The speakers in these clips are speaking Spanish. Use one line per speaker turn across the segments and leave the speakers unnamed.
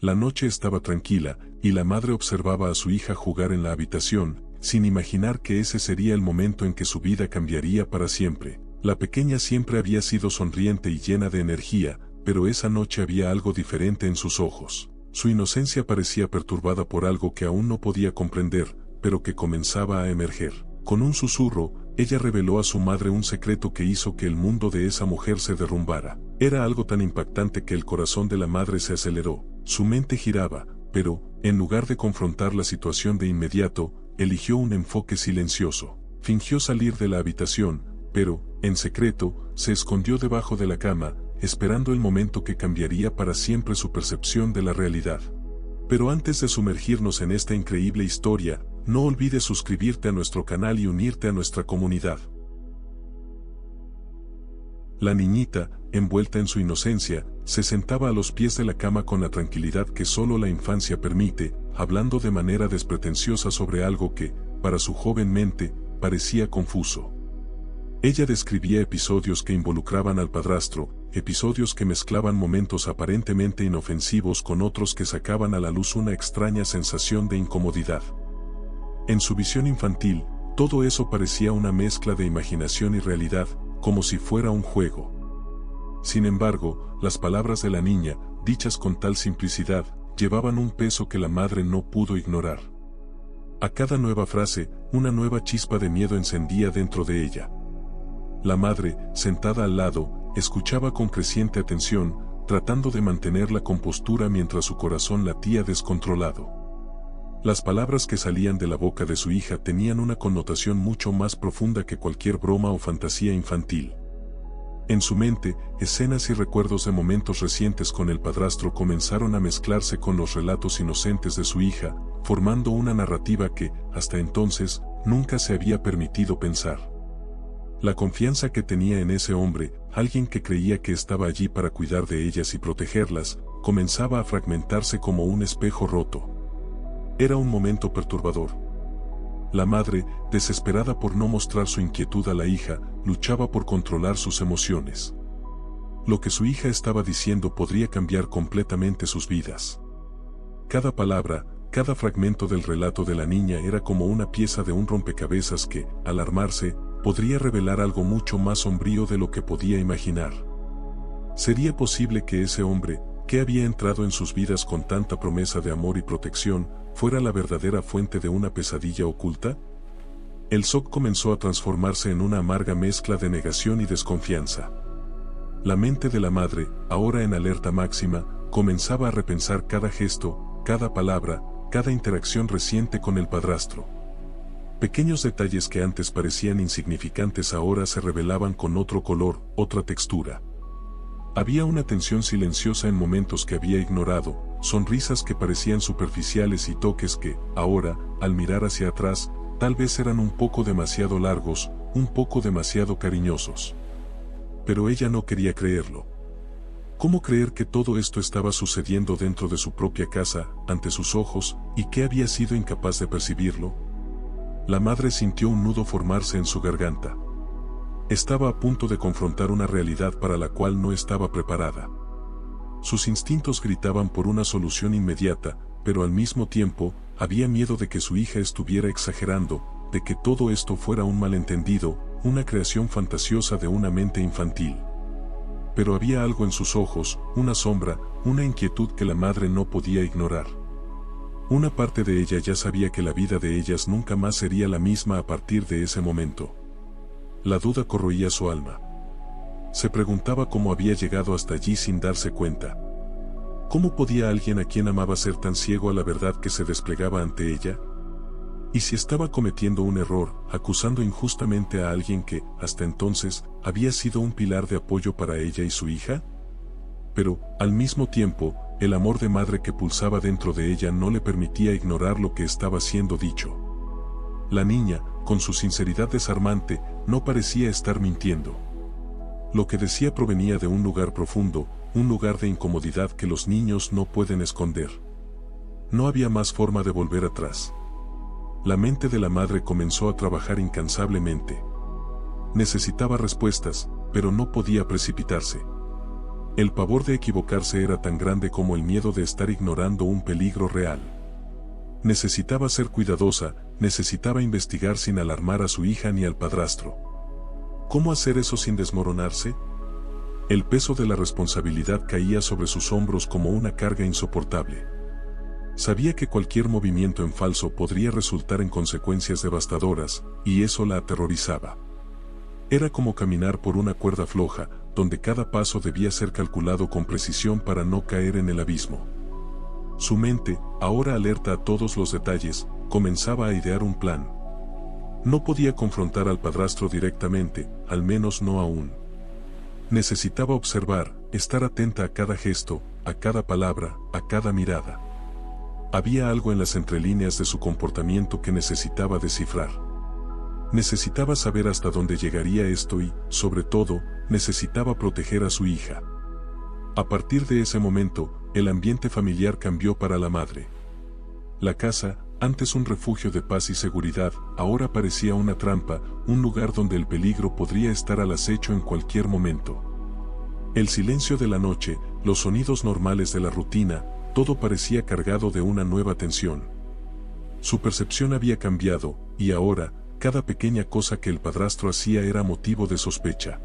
La noche estaba tranquila, y la madre observaba a su hija jugar en la habitación, sin imaginar que ese sería el momento en que su vida cambiaría para siempre. La pequeña siempre había sido sonriente y llena de energía, pero esa noche había algo diferente en sus ojos. Su inocencia parecía perturbada por algo que aún no podía comprender, pero que comenzaba a emerger. Con un susurro, ella reveló a su madre un secreto que hizo que el mundo de esa mujer se derrumbara. Era algo tan impactante que el corazón de la madre se aceleró. Su mente giraba, pero, en lugar de confrontar la situación de inmediato, eligió un enfoque silencioso. Fingió salir de la habitación, pero, en secreto, se escondió debajo de la cama, esperando el momento que cambiaría para siempre su percepción de la realidad. Pero antes de sumergirnos en esta increíble historia, no olvides suscribirte a nuestro canal y unirte a nuestra comunidad. La niñita, envuelta en su inocencia, se sentaba a los pies de la cama con la tranquilidad que solo la infancia permite, hablando de manera despretenciosa sobre algo que, para su joven mente, parecía confuso. Ella describía episodios que involucraban al padrastro, episodios que mezclaban momentos aparentemente inofensivos con otros que sacaban a la luz una extraña sensación de incomodidad. En su visión infantil, todo eso parecía una mezcla de imaginación y realidad, como si fuera un juego. Sin embargo, las palabras de la niña, dichas con tal simplicidad, llevaban un peso que la madre no pudo ignorar. A cada nueva frase, una nueva chispa de miedo encendía dentro de ella. La madre, sentada al lado, escuchaba con creciente atención, tratando de mantener la compostura mientras su corazón latía descontrolado. Las palabras que salían de la boca de su hija tenían una connotación mucho más profunda que cualquier broma o fantasía infantil. En su mente, escenas y recuerdos de momentos recientes con el padrastro comenzaron a mezclarse con los relatos inocentes de su hija, formando una narrativa que, hasta entonces, nunca se había permitido pensar. La confianza que tenía en ese hombre, alguien que creía que estaba allí para cuidar de ellas y protegerlas, comenzaba a fragmentarse como un espejo roto. Era un momento perturbador. La madre, desesperada por no mostrar su inquietud a la hija, luchaba por controlar sus emociones. Lo que su hija estaba diciendo podría cambiar completamente sus vidas. Cada palabra, cada fragmento del relato de la niña era como una pieza de un rompecabezas que, al armarse, podría revelar algo mucho más sombrío de lo que podía imaginar. ¿Sería posible que ese hombre, que había entrado en sus vidas con tanta promesa de amor y protección, fuera la verdadera fuente de una pesadilla oculta? El shock comenzó a transformarse en una amarga mezcla de negación y desconfianza. La mente de la madre, ahora en alerta máxima, comenzaba a repensar cada gesto, cada palabra, cada interacción reciente con el padrastro. Pequeños detalles que antes parecían insignificantes ahora se revelaban con otro color, otra textura. Había una tensión silenciosa en momentos que había ignorado, sonrisas que parecían superficiales y toques que, ahora, al mirar hacia atrás, tal vez eran un poco demasiado largos, un poco demasiado cariñosos. Pero ella no quería creerlo. ¿Cómo creer que todo esto estaba sucediendo dentro de su propia casa, ante sus ojos, y que había sido incapaz de percibirlo? La madre sintió un nudo formarse en su garganta. Estaba a punto de confrontar una realidad para la cual no estaba preparada. Sus instintos gritaban por una solución inmediata, pero al mismo tiempo, había miedo de que su hija estuviera exagerando, de que todo esto fuera un malentendido, una creación fantasiosa de una mente infantil. Pero había algo en sus ojos, una sombra, una inquietud que la madre no podía ignorar. Una parte de ella ya sabía que la vida de ellas nunca más sería la misma a partir de ese momento. La duda corroía su alma. Se preguntaba cómo había llegado hasta allí sin darse cuenta. ¿Cómo podía alguien a quien amaba ser tan ciego a la verdad que se desplegaba ante ella? ¿Y si estaba cometiendo un error, acusando injustamente a alguien que, hasta entonces, había sido un pilar de apoyo para ella y su hija? Pero, al mismo tiempo, el amor de madre que pulsaba dentro de ella no le permitía ignorar lo que estaba siendo dicho. La niña, con su sinceridad desarmante, no parecía estar mintiendo. Lo que decía provenía de un lugar profundo, un lugar de incomodidad que los niños no pueden esconder. No había más forma de volver atrás. La mente de la madre comenzó a trabajar incansablemente. Necesitaba respuestas, pero no podía precipitarse. El pavor de equivocarse era tan grande como el miedo de estar ignorando un peligro real. Necesitaba ser cuidadosa, necesitaba investigar sin alarmar a su hija ni al padrastro. ¿Cómo hacer eso sin desmoronarse? El peso de la responsabilidad caía sobre sus hombros como una carga insoportable. Sabía que cualquier movimiento en falso podría resultar en consecuencias devastadoras, y eso la aterrorizaba. Era como caminar por una cuerda floja, donde cada paso debía ser calculado con precisión para no caer en el abismo. Su mente, ahora alerta a todos los detalles, comenzaba a idear un plan. No podía confrontar al padrastro directamente, al menos no aún. Necesitaba observar, estar atenta a cada gesto, a cada palabra, a cada mirada. Había algo en las entrelíneas de su comportamiento que necesitaba descifrar. Necesitaba saber hasta dónde llegaría esto y, sobre todo, necesitaba proteger a su hija. A partir de ese momento, el ambiente familiar cambió para la madre. La casa, antes un refugio de paz y seguridad, ahora parecía una trampa, un lugar donde el peligro podría estar al acecho en cualquier momento. El silencio de la noche, los sonidos normales de la rutina, todo parecía cargado de una nueva tensión. Su percepción había cambiado, y ahora, cada pequeña cosa que el padrastro hacía era motivo de sospecha.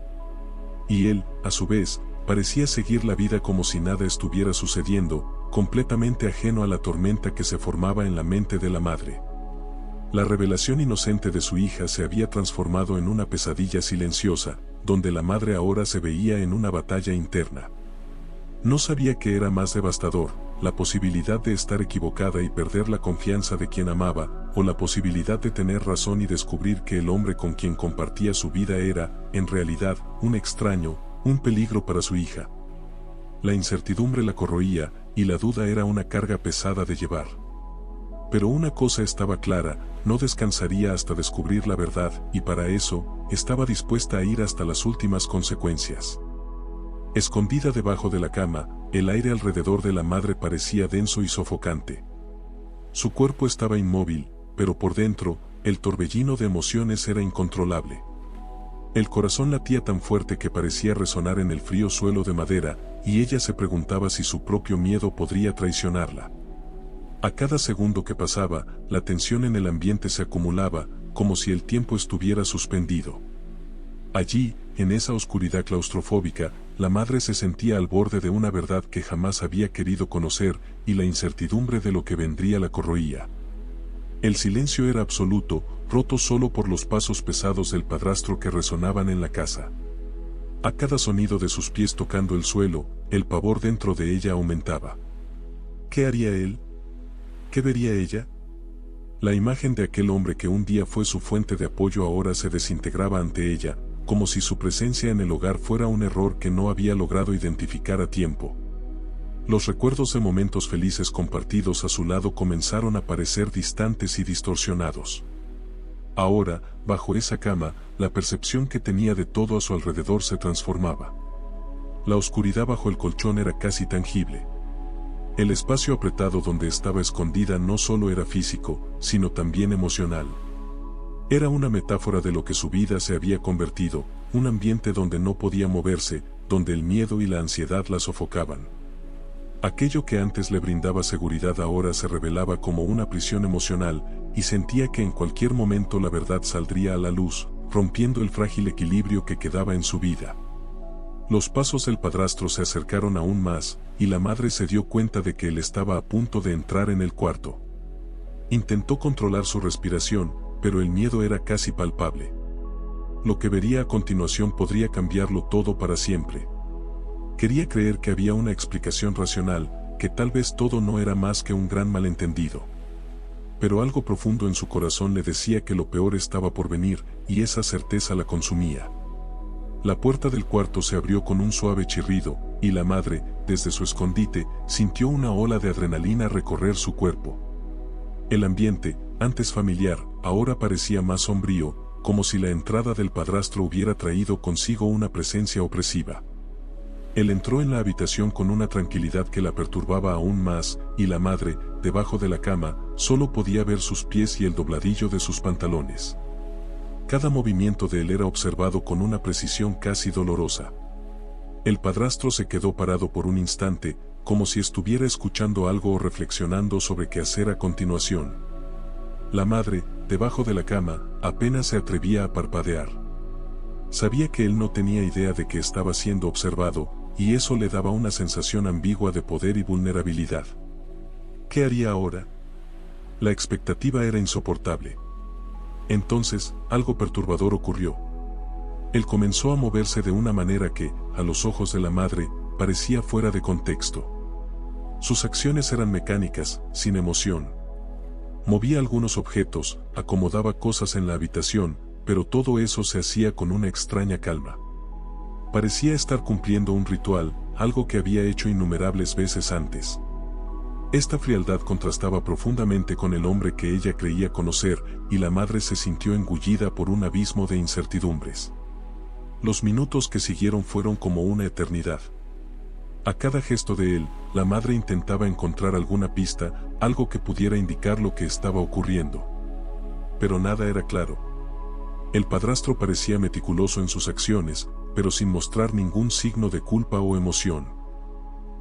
Y él, a su vez, parecía seguir la vida como si nada estuviera sucediendo, completamente ajeno a la tormenta que se formaba en la mente de la madre. La revelación inocente de su hija se había transformado en una pesadilla silenciosa, donde la madre ahora se veía en una batalla interna. No sabía qué era más devastador, la posibilidad de estar equivocada y perder la confianza de quien amaba, o la posibilidad de tener razón y descubrir que el hombre con quien compartía su vida era, en realidad, un extraño, un peligro para su hija. La incertidumbre la corroía, y la duda era una carga pesada de llevar. Pero una cosa estaba clara, no descansaría hasta descubrir la verdad, y para eso, estaba dispuesta a ir hasta las últimas consecuencias. Escondida debajo de la cama, el aire alrededor de la madre parecía denso y sofocante. Su cuerpo estaba inmóvil, pero por dentro, el torbellino de emociones era incontrolable. El corazón latía tan fuerte que parecía resonar en el frío suelo de madera, y ella se preguntaba si su propio miedo podría traicionarla. A cada segundo que pasaba, la tensión en el ambiente se acumulaba, como si el tiempo estuviera suspendido. Allí, en esa oscuridad claustrofóbica, la madre se sentía al borde de una verdad que jamás había querido conocer, y la incertidumbre de lo que vendría la corroía. El silencio era absoluto, roto solo por los pasos pesados del padrastro que resonaban en la casa. A cada sonido de sus pies tocando el suelo, el pavor dentro de ella aumentaba. ¿Qué haría él? ¿Qué vería ella? La imagen de aquel hombre que un día fue su fuente de apoyo ahora se desintegraba ante ella, como si su presencia en el hogar fuera un error que no había logrado identificar a tiempo. Los recuerdos de momentos felices compartidos a su lado comenzaron a parecer distantes y distorsionados. Ahora, bajo esa cama, la percepción que tenía de todo a su alrededor se transformaba. La oscuridad bajo el colchón era casi tangible. El espacio apretado donde estaba escondida no solo era físico, sino también emocional. Era una metáfora de lo que su vida se había convertido, un ambiente donde no podía moverse, donde el miedo y la ansiedad la sofocaban. Aquello que antes le brindaba seguridad ahora se revelaba como una prisión emocional, y sentía que en cualquier momento la verdad saldría a la luz, rompiendo el frágil equilibrio que quedaba en su vida. Los pasos del padrastro se acercaron aún más, y la madre se dio cuenta de que él estaba a punto de entrar en el cuarto. Intentó controlar su respiración, pero el miedo era casi palpable. Lo que vería a continuación podría cambiarlo todo para siempre. Quería creer que había una explicación racional, que tal vez todo no era más que un gran malentendido. Pero algo profundo en su corazón le decía que lo peor estaba por venir, y esa certeza la consumía. La puerta del cuarto se abrió con un suave chirrido, y la madre, desde su escondite, sintió una ola de adrenalina recorrer su cuerpo. El ambiente, antes familiar, ahora parecía más sombrío, como si la entrada del padrastro hubiera traído consigo una presencia opresiva. Él entró en la habitación con una tranquilidad que la perturbaba aún más, y la madre, debajo de la cama, solo podía ver sus pies y el dobladillo de sus pantalones. Cada movimiento de él era observado con una precisión casi dolorosa. El padrastro se quedó parado por un instante, como si estuviera escuchando algo o reflexionando sobre qué hacer a continuación. La madre, debajo de la cama, apenas se atrevía a parpadear. Sabía que él no tenía idea de que estaba siendo observado, y eso le daba una sensación ambigua de poder y vulnerabilidad. ¿Qué haría ahora? La expectativa era insoportable. Entonces, algo perturbador ocurrió. Él comenzó a moverse de una manera que, a los ojos de la madre, parecía fuera de contexto. Sus acciones eran mecánicas, sin emoción. Movía algunos objetos, acomodaba cosas en la habitación, pero todo eso se hacía con una extraña calma. Parecía estar cumpliendo un ritual, algo que había hecho innumerables veces antes. Esta frialdad contrastaba profundamente con el hombre que ella creía conocer, y la madre se sintió engullida por un abismo de incertidumbres. Los minutos que siguieron fueron como una eternidad. A cada gesto de él, la madre intentaba encontrar alguna pista, algo que pudiera indicar lo que estaba ocurriendo. Pero nada era claro. El padrastro parecía meticuloso en sus acciones, pero sin mostrar ningún signo de culpa o emoción.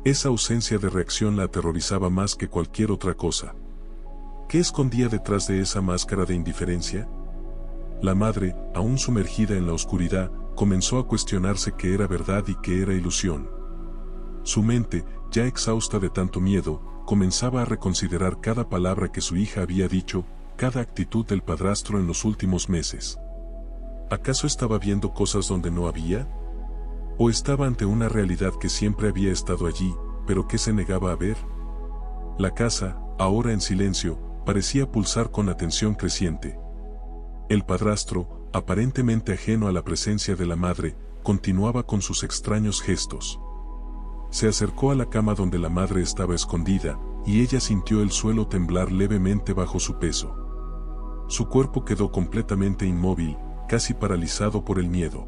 Esa ausencia de reacción la aterrorizaba más que cualquier otra cosa. ¿Qué escondía detrás de esa máscara de indiferencia? La madre, aún sumergida en la oscuridad, comenzó a cuestionarse qué era verdad y qué era ilusión. Su mente, ya exhausta de tanto miedo, comenzaba a reconsiderar cada palabra que su hija había dicho, cada actitud del padrastro en los últimos meses. ¿Acaso estaba viendo cosas donde no había? ¿O estaba ante una realidad que siempre había estado allí, pero que se negaba a ver? La casa, ahora en silencio, parecía pulsar con atención creciente. El padrastro, aparentemente ajeno a la presencia de la madre, continuaba con sus extraños gestos. Se acercó a la cama donde la madre estaba escondida, y ella sintió el suelo temblar levemente bajo su peso. Su cuerpo quedó completamente inmóvil, casi paralizado por el miedo.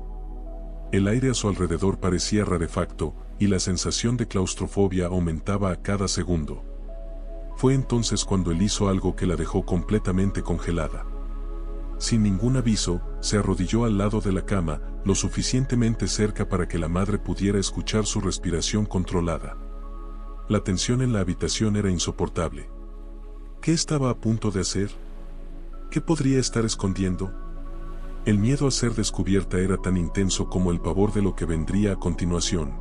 El aire a su alrededor parecía rarefacto, y la sensación de claustrofobia aumentaba a cada segundo. Fue entonces cuando él hizo algo que la dejó completamente congelada. Sin ningún aviso, se arrodilló al lado de la cama, lo suficientemente cerca para que la madre pudiera escuchar su respiración controlada. La tensión en la habitación era insoportable. ¿Qué estaba a punto de hacer? ¿Qué podría estar escondiendo? El miedo a ser descubierta era tan intenso como el pavor de lo que vendría a continuación.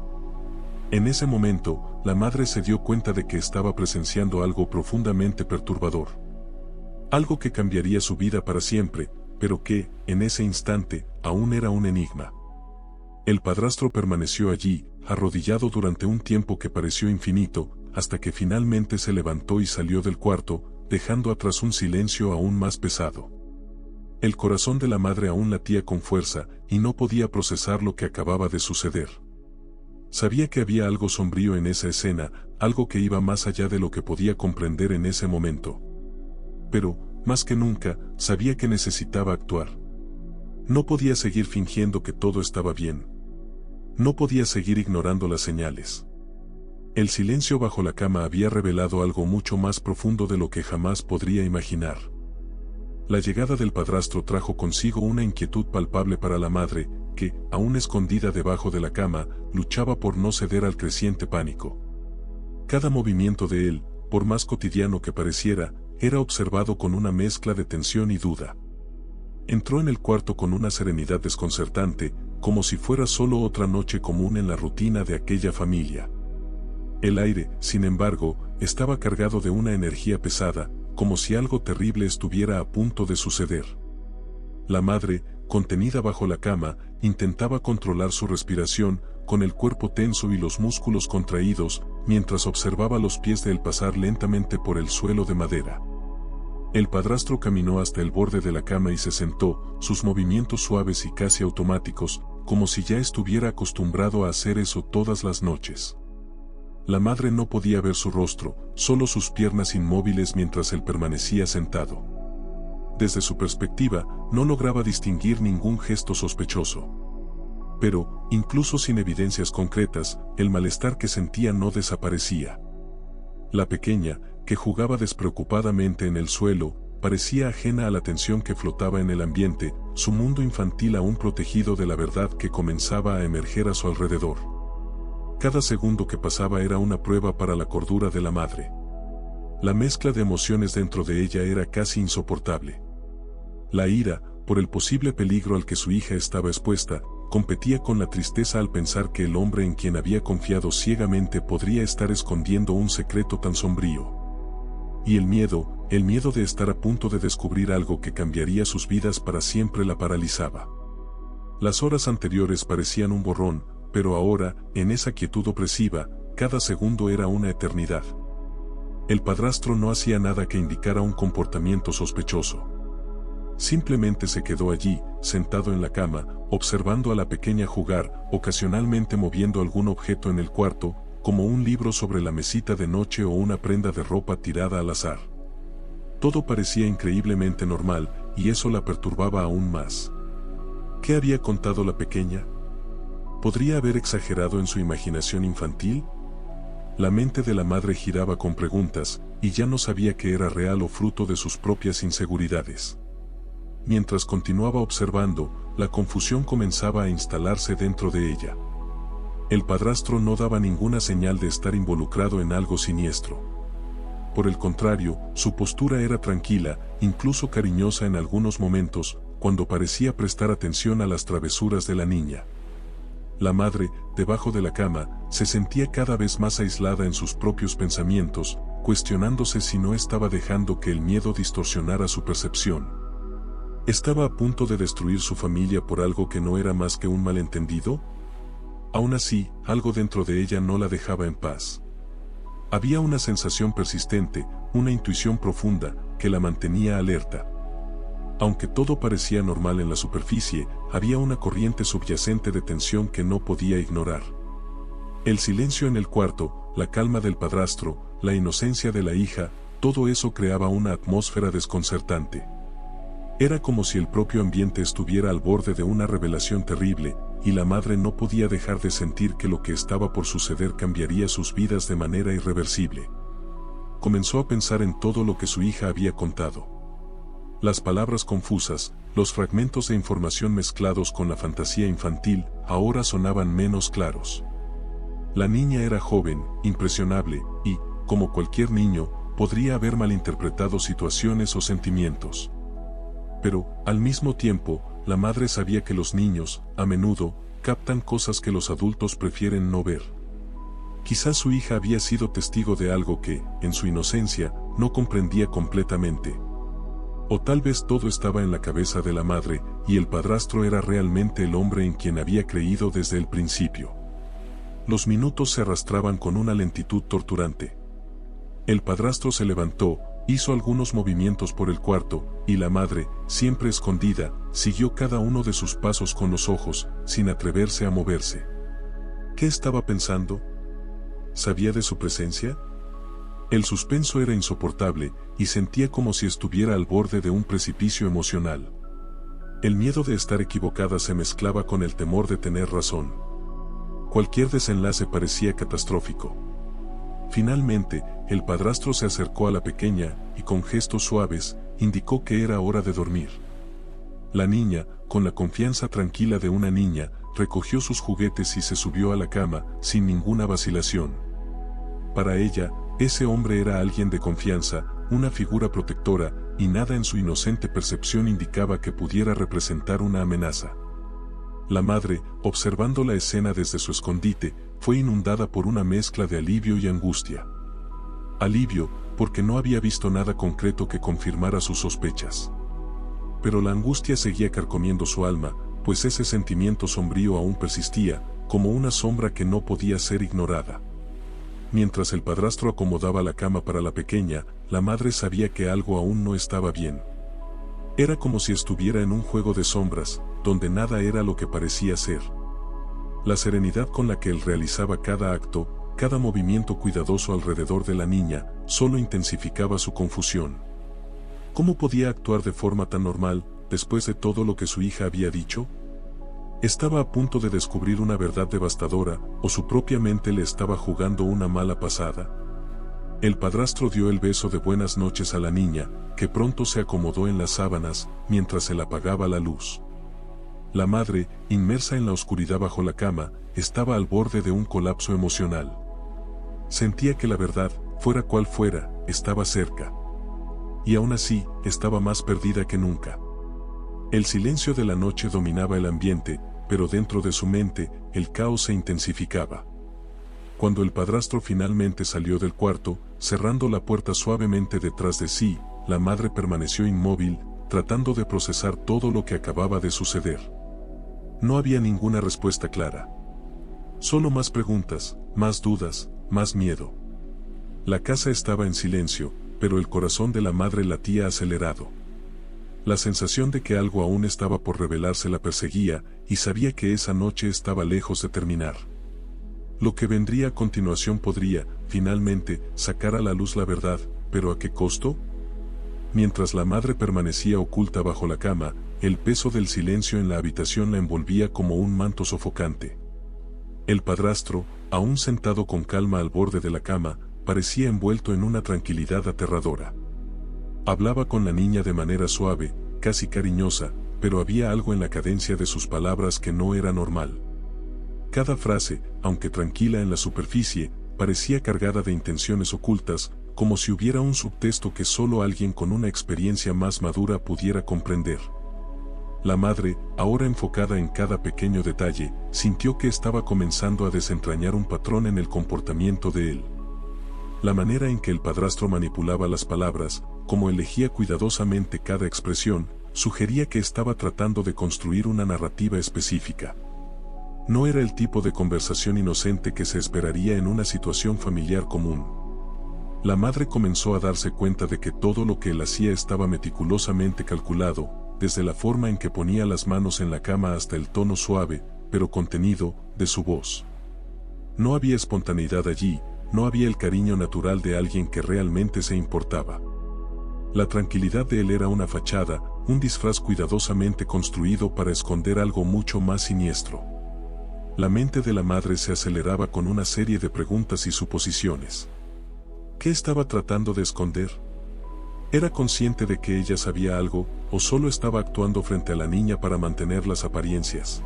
En ese momento, la madre se dio cuenta de que estaba presenciando algo profundamente perturbador. Algo que cambiaría su vida para siempre, pero que, en ese instante, aún era un enigma. El padrastro permaneció allí, arrodillado durante un tiempo que pareció infinito, hasta que finalmente se levantó y salió del cuarto, dejando atrás un silencio aún más pesado. El corazón de la madre aún latía con fuerza, y no podía procesar lo que acababa de suceder. Sabía que había algo sombrío en esa escena, algo que iba más allá de lo que podía comprender en ese momento. Pero, más que nunca, sabía que necesitaba actuar. No podía seguir fingiendo que todo estaba bien. No podía seguir ignorando las señales. El silencio bajo la cama había revelado algo mucho más profundo de lo que jamás podría imaginar. La llegada del padrastro trajo consigo una inquietud palpable para la madre, que, aún escondida debajo de la cama, luchaba por no ceder al creciente pánico. Cada movimiento de él, por más cotidiano que pareciera, era observado con una mezcla de tensión y duda. Entró en el cuarto con una serenidad desconcertante, como si fuera solo otra noche común en la rutina de aquella familia. El aire, sin embargo, estaba cargado de una energía pesada, como si algo terrible estuviera a punto de suceder. La madre, contenida bajo la cama, intentaba controlar su respiración, con el cuerpo tenso y los músculos contraídos, mientras observaba los pies de él pasar lentamente por el suelo de madera. El padrastro caminó hasta el borde de la cama y se sentó, sus movimientos suaves y casi automáticos, como si ya estuviera acostumbrado a hacer eso todas las noches. La madre no podía ver su rostro, solo sus piernas inmóviles mientras él permanecía sentado. Desde su perspectiva, no lograba distinguir ningún gesto sospechoso. Pero, incluso sin evidencias concretas, el malestar que sentía no desaparecía. La pequeña, que jugaba despreocupadamente en el suelo, parecía ajena a la tensión que flotaba en el ambiente, su mundo infantil aún protegido de la verdad que comenzaba a emerger a su alrededor. cada segundo que pasaba era una prueba para la cordura de la madre. La mezcla de emociones dentro de ella era casi insoportable. La ira, por el posible peligro al que su hija estaba expuesta, competía con la tristeza al pensar que el hombre en quien había confiado ciegamente podría estar escondiendo un secreto tan sombrío. Y el miedo de estar a punto de descubrir algo que cambiaría sus vidas para siempre la paralizaba. Las horas anteriores parecían un borrón, pero ahora, en esa quietud opresiva, cada segundo era una eternidad. El padrastro no hacía nada que indicara un comportamiento sospechoso. Simplemente se quedó allí, sentado en la cama, observando a la pequeña jugar, ocasionalmente moviendo algún objeto en el cuarto, como un libro sobre la mesita de noche o una prenda de ropa tirada al azar. Todo parecía increíblemente normal, y eso la perturbaba aún más. ¿Qué había contado la pequeña? ¿Podría haber exagerado en su imaginación infantil? La mente de la madre giraba con preguntas, y ya no sabía qué era real o fruto de sus propias inseguridades. Mientras continuaba observando, la confusión comenzaba a instalarse dentro de ella. El padrastro no daba ninguna señal de estar involucrado en algo siniestro. Por el contrario, su postura era tranquila, incluso cariñosa en algunos momentos, cuando parecía prestar atención a las travesuras de la niña. La madre, debajo de la cama, se sentía cada vez más aislada en sus propios pensamientos, cuestionándose si no estaba dejando que el miedo distorsionara su percepción. ¿Estaba a punto de destruir su familia por algo que no era más que un malentendido? Aún así, algo dentro de ella no la dejaba en paz. Había una sensación persistente, una intuición profunda, que la mantenía alerta. Aunque todo parecía normal en la superficie, había una corriente subyacente de tensión que no podía ignorar. El silencio en el cuarto, la calma del padrastro, la inocencia de la hija, todo eso creaba una atmósfera desconcertante. Era como si el propio ambiente estuviera al borde de una revelación terrible, y la madre no podía dejar de sentir que lo que estaba por suceder cambiaría sus vidas de manera irreversible. Comenzó a pensar en todo lo que su hija había contado. Las palabras confusas, los fragmentos de información mezclados con la fantasía infantil, ahora sonaban menos claros. La niña era joven, impresionable, y, como cualquier niño, podría haber malinterpretado situaciones o sentimientos. Pero, al mismo tiempo, la madre sabía que los niños, a menudo, captan cosas que los adultos prefieren no ver. Quizás su hija había sido testigo de algo que, en su inocencia, no comprendía completamente. O tal vez todo estaba en la cabeza de la madre, y el padrastro era realmente el hombre en quien había creído desde el principio. Los minutos se arrastraban con una lentitud torturante. El padrastro se levantó, hizo algunos movimientos por el cuarto, y la madre, siempre escondida, siguió cada uno de sus pasos con los ojos, sin atreverse a moverse. ¿Qué estaba pensando? ¿Sabía de su presencia? El suspenso era insoportable, y sentía como si estuviera al borde de un precipicio emocional. El miedo de estar equivocada se mezclaba con el temor de tener razón. Cualquier desenlace parecía catastrófico. Finalmente, el padrastro se acercó a la pequeña, y con gestos suaves, indicó que era hora de dormir. La niña, con la confianza tranquila de una niña, recogió sus juguetes y se subió a la cama, sin ninguna vacilación. Para ella, ese hombre era alguien de confianza, una figura protectora, y nada en su inocente percepción indicaba que pudiera representar una amenaza. La madre, observando la escena desde su escondite, fue inundada por una mezcla de alivio y angustia. Alivio, porque no había visto nada concreto que confirmara sus sospechas. Pero la angustia seguía carcomiendo su alma, pues ese sentimiento sombrío aún persistía, como una sombra que no podía ser ignorada. Mientras el padrastro acomodaba la cama para la pequeña, la madre sabía que algo aún no estaba bien. Era como si estuviera en un juego de sombras, donde nada era lo que parecía ser. La serenidad con la que él realizaba cada acto, cada movimiento cuidadoso alrededor de la niña, solo intensificaba su confusión. ¿Cómo podía actuar de forma tan normal, después de todo lo que su hija había dicho? ¿Estaba a punto de descubrir una verdad devastadora, o su propia mente le estaba jugando una mala pasada? El padrastro dio el beso de buenas noches a la niña, que pronto se acomodó en las sábanas, mientras se le apagaba la luz. La madre, inmersa en la oscuridad bajo la cama, estaba al borde de un colapso emocional. Sentía que la verdad, fuera cual fuera, estaba cerca. Y aún así, estaba más perdida que nunca. El silencio de la noche dominaba el ambiente, pero dentro de su mente, el caos se intensificaba. Cuando el padrastro finalmente salió del cuarto, cerrando la puerta suavemente detrás de sí, la madre permaneció inmóvil, tratando de procesar todo lo que acababa de suceder. No había ninguna respuesta clara. Solo más preguntas, más dudas, más miedo. La casa estaba en silencio, pero el corazón de la madre latía acelerado. La sensación de que algo aún estaba por revelarse la perseguía, y sabía que esa noche estaba lejos de terminar. Lo que vendría a continuación podría, finalmente, sacar a la luz la verdad, pero ¿a qué costo? Mientras la madre permanecía oculta bajo la cama, el peso del silencio en la habitación la envolvía como un manto sofocante. El padrastro, aún sentado con calma al borde de la cama, parecía envuelto en una tranquilidad aterradora. Hablaba con la niña de manera suave, casi cariñosa, pero había algo en la cadencia de sus palabras que no era normal. Cada frase, aunque tranquila en la superficie, parecía cargada de intenciones ocultas, como si hubiera un subtexto que solo alguien con una experiencia más madura pudiera comprender. La madre, ahora enfocada en cada pequeño detalle, sintió que estaba comenzando a desentrañar un patrón en el comportamiento de él. La manera en que el padrastro manipulaba las palabras, como elegía cuidadosamente cada expresión, sugería que estaba tratando de construir una narrativa específica. No era el tipo de conversación inocente que se esperaría en una situación familiar común. La madre comenzó a darse cuenta de que todo lo que él hacía estaba meticulosamente calculado, desde la forma en que ponía las manos en la cama hasta el tono suave, pero contenido, de su voz. No había espontaneidad allí, no había el cariño natural de alguien que realmente se importaba. La tranquilidad de él era una fachada, un disfraz cuidadosamente construido para esconder algo mucho más siniestro. La mente de la madre se aceleraba con una serie de preguntas y suposiciones. ¿Qué estaba tratando de esconder? ¿Era consciente de que ella sabía algo, o solo estaba actuando frente a la niña para mantener las apariencias?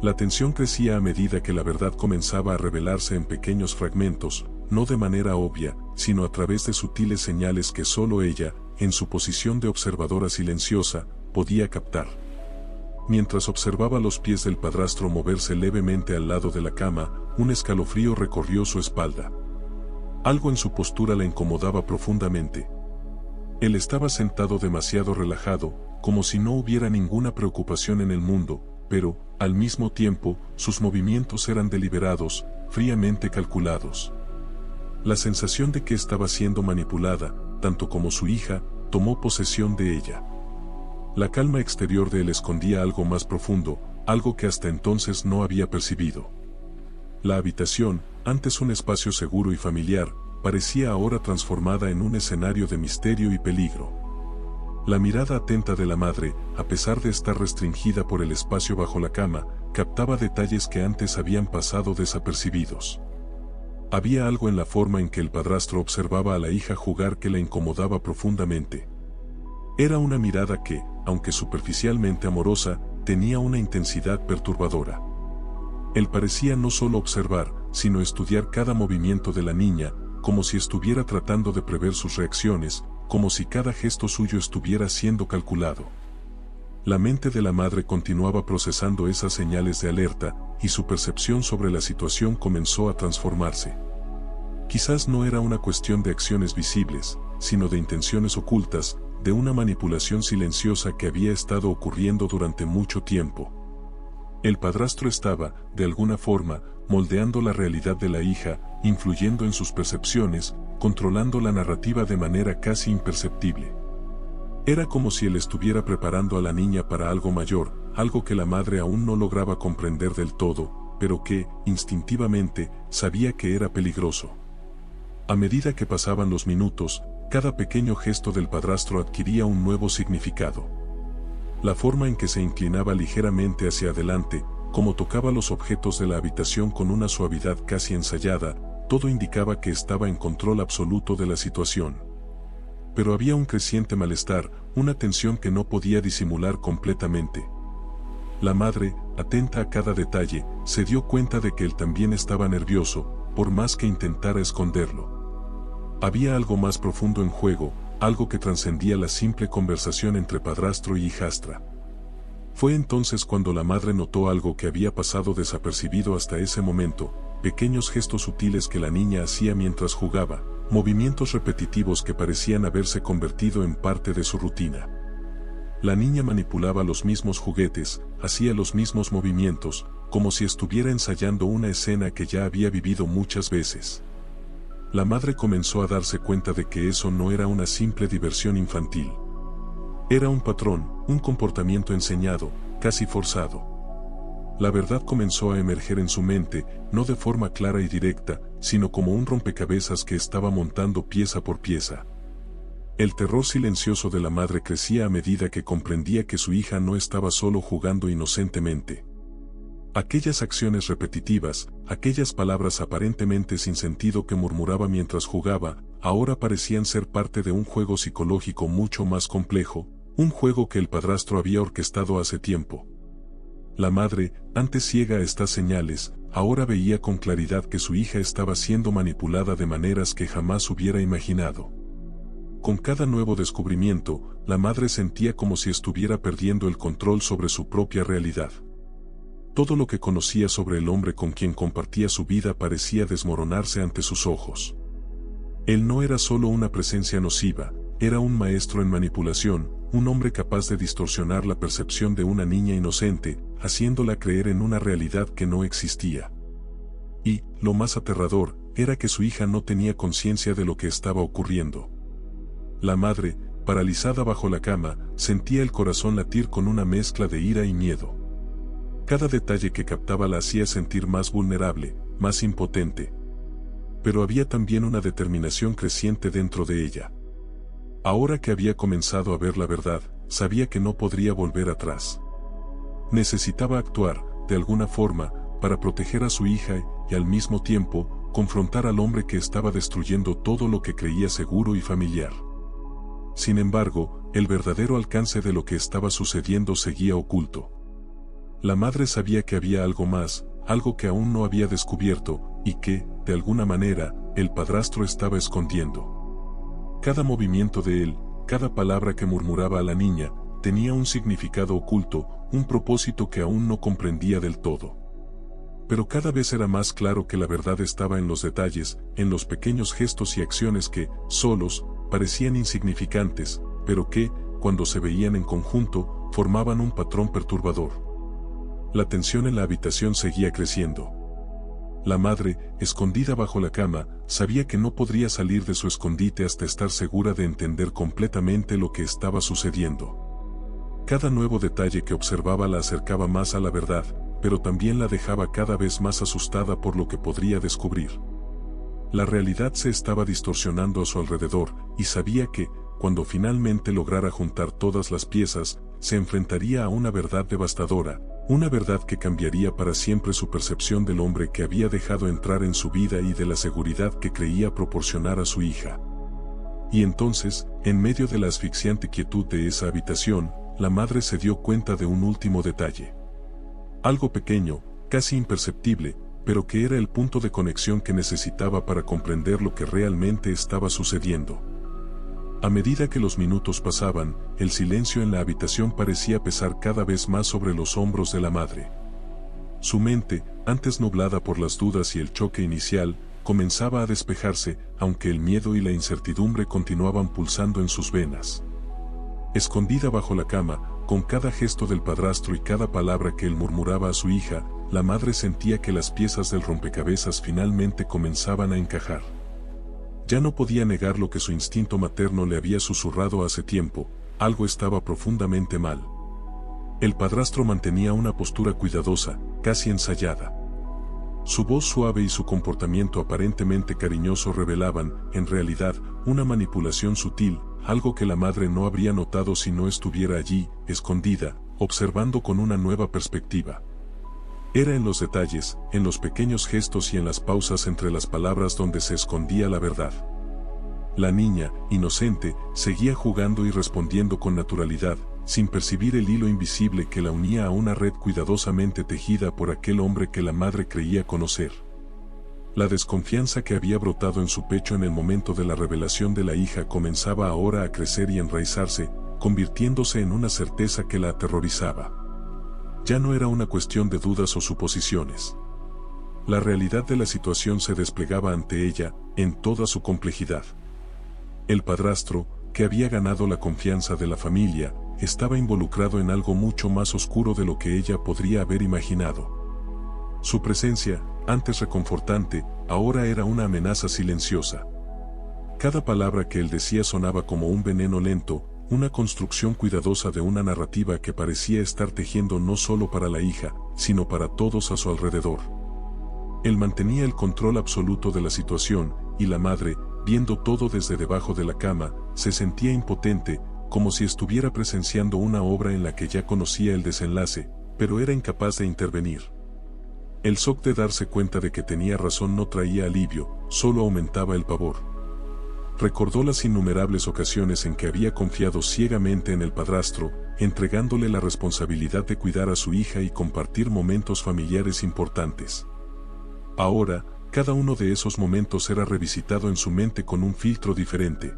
La tensión crecía a medida que la verdad comenzaba a revelarse en pequeños fragmentos, no de manera obvia, sino a través de sutiles señales que solo ella, en su posición de observadora silenciosa, podía captar. Mientras observaba los pies del padrastro moverse levemente al lado de la cama, un escalofrío recorrió su espalda. Algo en su postura la incomodaba profundamente. Él estaba sentado demasiado relajado, como si no hubiera ninguna preocupación en el mundo, pero, al mismo tiempo, sus movimientos eran deliberados, fríamente calculados. La sensación de que estaba siendo manipulada, tanto como su hija, tomó posesión de ella. La calma exterior de él escondía algo más profundo, algo que hasta entonces no había percibido. La habitación, antes un espacio seguro y familiar, parecía ahora transformada en un escenario de misterio y peligro. La mirada atenta de la madre, a pesar de estar restringida por el espacio bajo la cama, captaba detalles que antes habían pasado desapercibidos. Había algo en la forma en que el padrastro observaba a la hija jugar que la incomodaba profundamente. Era una mirada que, aunque superficialmente amorosa, tenía una intensidad perturbadora. Él parecía no solo observar, sino estudiar cada movimiento de la niña, como si estuviera tratando de prever sus reacciones, como si cada gesto suyo estuviera siendo calculado. La mente de la madre continuaba procesando esas señales de alerta, y su percepción sobre la situación comenzó a transformarse. Quizás no era una cuestión de acciones visibles, sino de intenciones ocultas, de una manipulación silenciosa que había estado ocurriendo durante mucho tiempo. El padrastro estaba, de alguna forma, moldeando la realidad de la hija, influyendo en sus percepciones, controlando la narrativa de manera casi imperceptible. Era como si él estuviera preparando a la niña para algo mayor, algo que la madre aún no lograba comprender del todo, pero que, instintivamente, sabía que era peligroso. A medida que pasaban los minutos, cada pequeño gesto del padrastro adquiría un nuevo significado. La forma en que se inclinaba ligeramente hacia adelante, como tocaba los objetos de la habitación con una suavidad casi ensayada, todo indicaba que estaba en control absoluto de la situación. Pero había un creciente malestar, una tensión que no podía disimular completamente. La madre, atenta a cada detalle, se dio cuenta de que él también estaba nervioso, por más que intentara esconderlo. Había algo más profundo en juego, algo que trascendía la simple conversación entre padrastro y hijastra. Fue entonces cuando la madre notó algo que había pasado desapercibido hasta ese momento, pequeños gestos sutiles que la niña hacía mientras jugaba, movimientos repetitivos que parecían haberse convertido en parte de su rutina. La niña manipulaba los mismos juguetes, hacía los mismos movimientos, como si estuviera ensayando una escena que ya había vivido muchas veces. La madre comenzó a darse cuenta de que eso no era una simple diversión infantil. Era un patrón, un comportamiento enseñado, casi forzado. La verdad comenzó a emerger en su mente, no de forma clara y directa, sino como un rompecabezas que estaba montando pieza por pieza. El terror silencioso de la madre crecía a medida que comprendía que su hija no estaba solo jugando inocentemente. Aquellas acciones repetitivas, aquellas palabras aparentemente sin sentido que murmuraba mientras jugaba, ahora parecían ser parte de un juego psicológico mucho más complejo, un juego que el padrastro había orquestado hace tiempo. La madre, antes ciega a estas señales, ahora veía con claridad que su hija estaba siendo manipulada de maneras que jamás hubiera imaginado. Con cada nuevo descubrimiento, la madre sentía como si estuviera perdiendo el control sobre su propia realidad. Todo lo que conocía sobre el hombre con quien compartía su vida parecía desmoronarse ante sus ojos. Él no era solo una presencia nociva, era un maestro en manipulación, un hombre capaz de distorsionar la percepción de una niña inocente, haciéndola creer en una realidad que no existía. Y, lo más aterrador, era que su hija no tenía conciencia de lo que estaba ocurriendo. La madre, paralizada bajo la cama, sentía el corazón latir con una mezcla de ira y miedo. Cada detalle que captaba la hacía sentir más vulnerable, más impotente. Pero había también una determinación creciente dentro de ella. Ahora que había comenzado a ver la verdad, sabía que no podría volver atrás. Necesitaba actuar, de alguna forma, para proteger a su hija y al mismo tiempo, confrontar al hombre que estaba destruyendo todo lo que creía seguro y familiar. Sin embargo, el verdadero alcance de lo que estaba sucediendo seguía oculto. La madre sabía que había algo más, algo que aún no había descubierto, y que, de alguna manera, el padrastro estaba escondiendo. Cada movimiento de él, cada palabra que murmuraba a la niña, tenía un significado oculto, un propósito que aún no comprendía del todo. Pero cada vez era más claro que la verdad estaba en los detalles, en los pequeños gestos y acciones que, solos, parecían insignificantes, pero que, cuando se veían en conjunto, formaban un patrón perturbador. La tensión en la habitación seguía creciendo. La madre, escondida bajo la cama, sabía que no podría salir de su escondite hasta estar segura de entender completamente lo que estaba sucediendo. Cada nuevo detalle que observaba la acercaba más a la verdad, pero también la dejaba cada vez más asustada por lo que podría descubrir. La realidad se estaba distorsionando a su alrededor, y sabía que, cuando finalmente lograra juntar todas las piezas, se enfrentaría a una verdad devastadora, una verdad que cambiaría para siempre su percepción del hombre que había dejado entrar en su vida y de la seguridad que creía proporcionar a su hija. Y entonces, en medio de la asfixiante quietud de esa habitación, la madre se dio cuenta de un último detalle. Algo pequeño, casi imperceptible, pero que era el punto de conexión que necesitaba para comprender lo que realmente estaba sucediendo. A medida que los minutos pasaban, el silencio en la habitación parecía pesar cada vez más sobre los hombros de la madre. Su mente, antes nublada por las dudas y el choque inicial, comenzaba a despejarse, aunque el miedo y la incertidumbre continuaban pulsando en sus venas. Escondida bajo la cama, con cada gesto del padrastro y cada palabra que él murmuraba a su hija, la madre sentía que las piezas del rompecabezas finalmente comenzaban a encajar. Ya no podía negar lo que su instinto materno le había susurrado hace tiempo: algo estaba profundamente mal. El padrastro mantenía una postura cuidadosa, casi ensayada. Su voz suave y su comportamiento aparentemente cariñoso revelaban, en realidad, una manipulación sutil, algo que la madre no habría notado si no estuviera allí, escondida, observando con una nueva perspectiva. Era en los detalles, en los pequeños gestos y en las pausas entre las palabras donde se escondía la verdad. La niña, inocente, seguía jugando y respondiendo con naturalidad, sin percibir el hilo invisible que la unía a una red cuidadosamente tejida por aquel hombre que la madre creía conocer. La desconfianza que había brotado en su pecho en el momento de la revelación de la hija comenzaba ahora a crecer y enraizarse, convirtiéndose en una certeza que la aterrorizaba. Ya no era una cuestión de dudas o suposiciones. La realidad de la situación se desplegaba ante ella, en toda su complejidad. El padrastro, que había ganado la confianza de la familia, estaba involucrado en algo mucho más oscuro de lo que ella podría haber imaginado. Su presencia, antes reconfortante, ahora era una amenaza silenciosa. Cada palabra que él decía sonaba como un veneno lento, una construcción cuidadosa de una narrativa que parecía estar tejiendo no solo para la hija, sino para todos a su alrededor. Él mantenía el control absoluto de la situación, y la madre, viendo todo desde debajo de la cama, se sentía impotente, como si estuviera presenciando una obra en la que ya conocía el desenlace, pero era incapaz de intervenir. El shock de darse cuenta de que tenía razón no traía alivio, solo aumentaba el pavor. Recordó las innumerables ocasiones en que había confiado ciegamente en el padrastro, entregándole la responsabilidad de cuidar a su hija y compartir momentos familiares importantes. Ahora, cada uno de esos momentos era revisitado en su mente con un filtro diferente.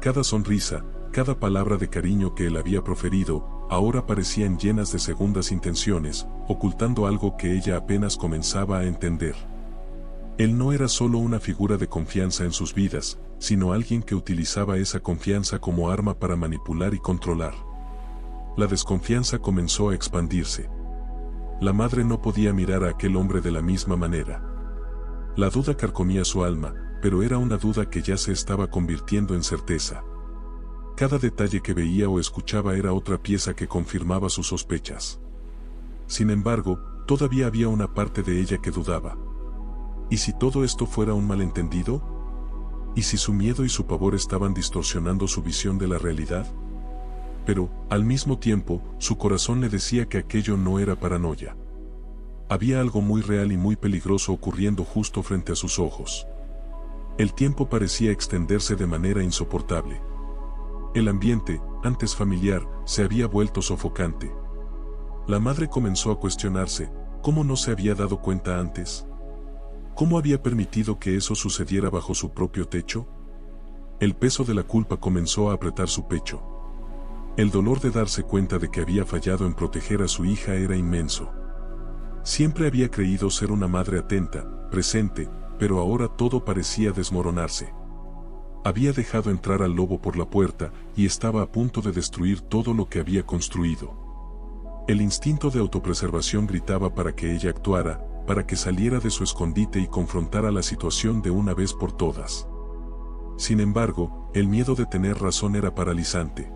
Cada sonrisa, cada palabra de cariño que él había proferido, ahora parecían llenas de segundas intenciones, ocultando algo que ella apenas comenzaba a entender. Él no era solo una figura de confianza en sus vidas, sino alguien que utilizaba esa confianza como arma para manipular y controlar. La desconfianza comenzó a expandirse. La madre no podía mirar a aquel hombre de la misma manera. La duda carcomía su alma, pero era una duda que ya se estaba convirtiendo en certeza. Cada detalle que veía o escuchaba era otra pieza que confirmaba sus sospechas. Sin embargo, todavía había una parte de ella que dudaba. ¿Y si todo esto fuera un malentendido? ¿Y si su miedo y su pavor estaban distorsionando su visión de la realidad? Pero, al mismo tiempo, su corazón le decía que aquello no era paranoia. Había algo muy real y muy peligroso ocurriendo justo frente a sus ojos. El tiempo parecía extenderse de manera insoportable. El ambiente, antes familiar, se había vuelto sofocante. La madre comenzó a cuestionarse, ¿cómo no se había dado cuenta antes? ¿Cómo había permitido que eso sucediera bajo su propio techo? El peso de la culpa comenzó a apretar su pecho. El dolor de darse cuenta de que había fallado en proteger a su hija era inmenso. Siempre había creído ser una madre atenta, presente, pero ahora todo parecía desmoronarse. Había dejado entrar al lobo por la puerta y estaba a punto de destruir todo lo que había construido. El instinto de autopreservación gritaba para que ella actuara, para que saliera de su escondite y confrontara la situación de una vez por todas. Sin embargo, el miedo de tener razón era paralizante.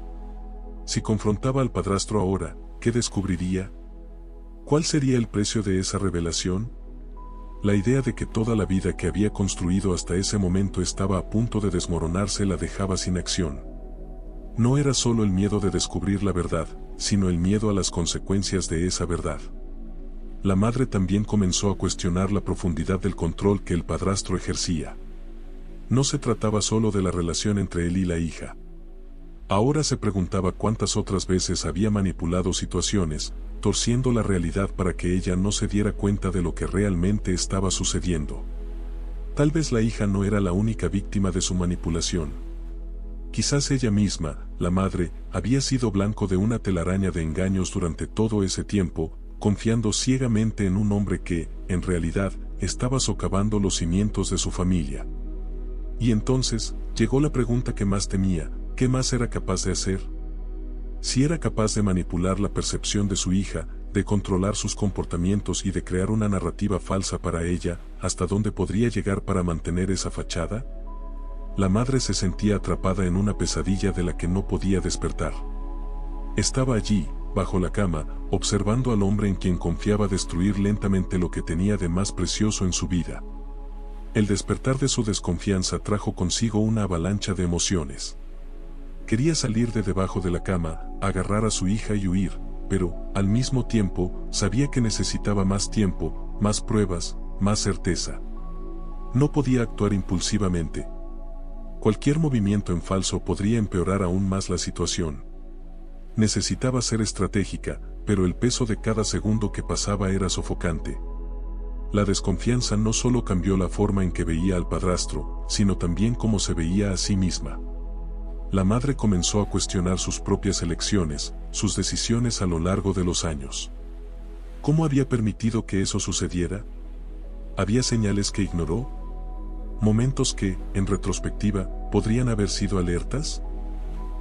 Si confrontaba al padrastro ahora, ¿qué descubriría? ¿Cuál sería el precio de esa revelación? La idea de que toda la vida que había construido hasta ese momento estaba a punto de desmoronarse la dejaba sin acción. No era solo el miedo de descubrir la verdad, sino el miedo a las consecuencias de esa verdad. La madre también comenzó a cuestionar la profundidad del control que el padrastro ejercía. No se trataba solo de la relación entre él y la hija. Ahora se preguntaba cuántas otras veces había manipulado situaciones, torciendo la realidad para que ella no se diera cuenta de lo que realmente estaba sucediendo. Tal vez la hija no era la única víctima de su manipulación. Quizás ella misma, la madre, había sido blanco de una telaraña de engaños durante todo ese tiempo, confiando ciegamente en un hombre que, en realidad, estaba socavando los cimientos de su familia. Y entonces, llegó la pregunta que más temía, ¿qué más era capaz de hacer? Si era capaz de manipular la percepción de su hija, de controlar sus comportamientos y de crear una narrativa falsa para ella, ¿hasta dónde podría llegar para mantener esa fachada? La madre se sentía atrapada en una pesadilla de la que no podía despertar. Estaba allí, bajo la cama, observando al hombre en quien confiaba destruir lentamente lo que tenía de más precioso en su vida. El despertar de su desconfianza trajo consigo una avalancha de emociones. Quería salir de debajo de la cama, agarrar a su hija y huir, pero, al mismo tiempo, sabía que necesitaba más tiempo, más pruebas, más certeza. No podía actuar impulsivamente. Cualquier movimiento en falso podría empeorar aún más la situación. Necesitaba ser estratégica, pero el peso de cada segundo que pasaba era sofocante. La desconfianza no solo cambió la forma en que veía al padrastro, sino también cómo se veía a sí misma. La madre comenzó a cuestionar sus propias elecciones, sus decisiones a lo largo de los años. ¿Cómo había permitido que eso sucediera? ¿Había señales que ignoró? ¿Momentos que, en retrospectiva, podrían haber sido alertas?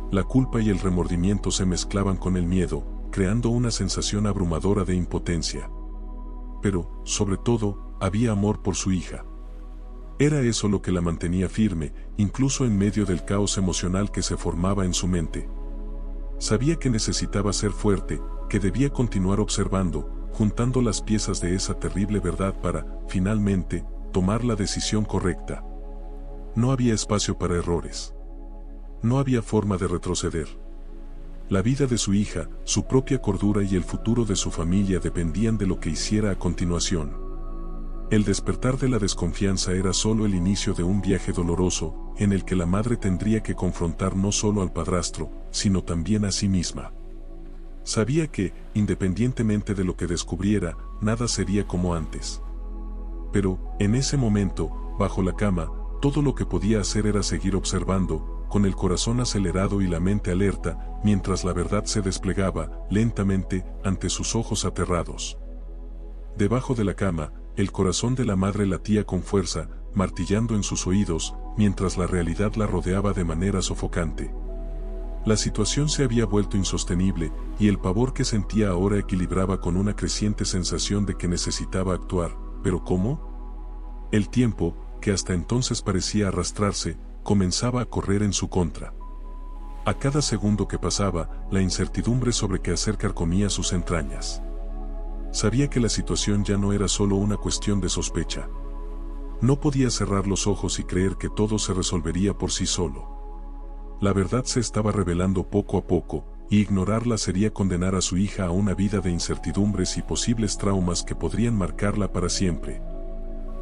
La culpa y el remordimiento se mezclaban con el miedo, creando una sensación abrumadora de impotencia. Pero, sobre todo, había amor por su hija. Era eso lo que la mantenía firme, incluso en medio del caos emocional que se formaba en su mente. Sabía que necesitaba ser fuerte, que debía continuar observando, juntando las piezas de esa terrible verdad para, finalmente, tomar la decisión correcta. No había espacio para errores. No había forma de retroceder. La vida de su hija, su propia cordura y el futuro de su familia dependían de lo que hiciera a continuación. El despertar de la desconfianza era solo el inicio de un viaje doloroso, en el que la madre tendría que confrontar no solo al padrastro, sino también a sí misma. Sabía que, independientemente de lo que descubriera, nada sería como antes. Pero, en ese momento, bajo la cama, todo lo que podía hacer era seguir observando, con el corazón acelerado y la mente alerta, mientras la verdad se desplegaba, lentamente, ante sus ojos aterrados. Debajo de la cama, el corazón de la madre latía con fuerza, martillando en sus oídos, mientras la realidad la rodeaba de manera sofocante. La situación se había vuelto insostenible, y el pavor que sentía ahora equilibraba con una creciente sensación de que necesitaba actuar. ¿Pero cómo? El tiempo, que hasta entonces parecía arrastrarse, comenzaba a correr en su contra. A cada segundo que pasaba, la incertidumbre sobre qué hacer carcomía sus entrañas. Sabía que la situación ya no era solo una cuestión de sospecha. No podía cerrar los ojos y creer que todo se resolvería por sí solo. La verdad se estaba revelando poco a poco, y ignorarla sería condenar a su hija a una vida de incertidumbres y posibles traumas que podrían marcarla para siempre.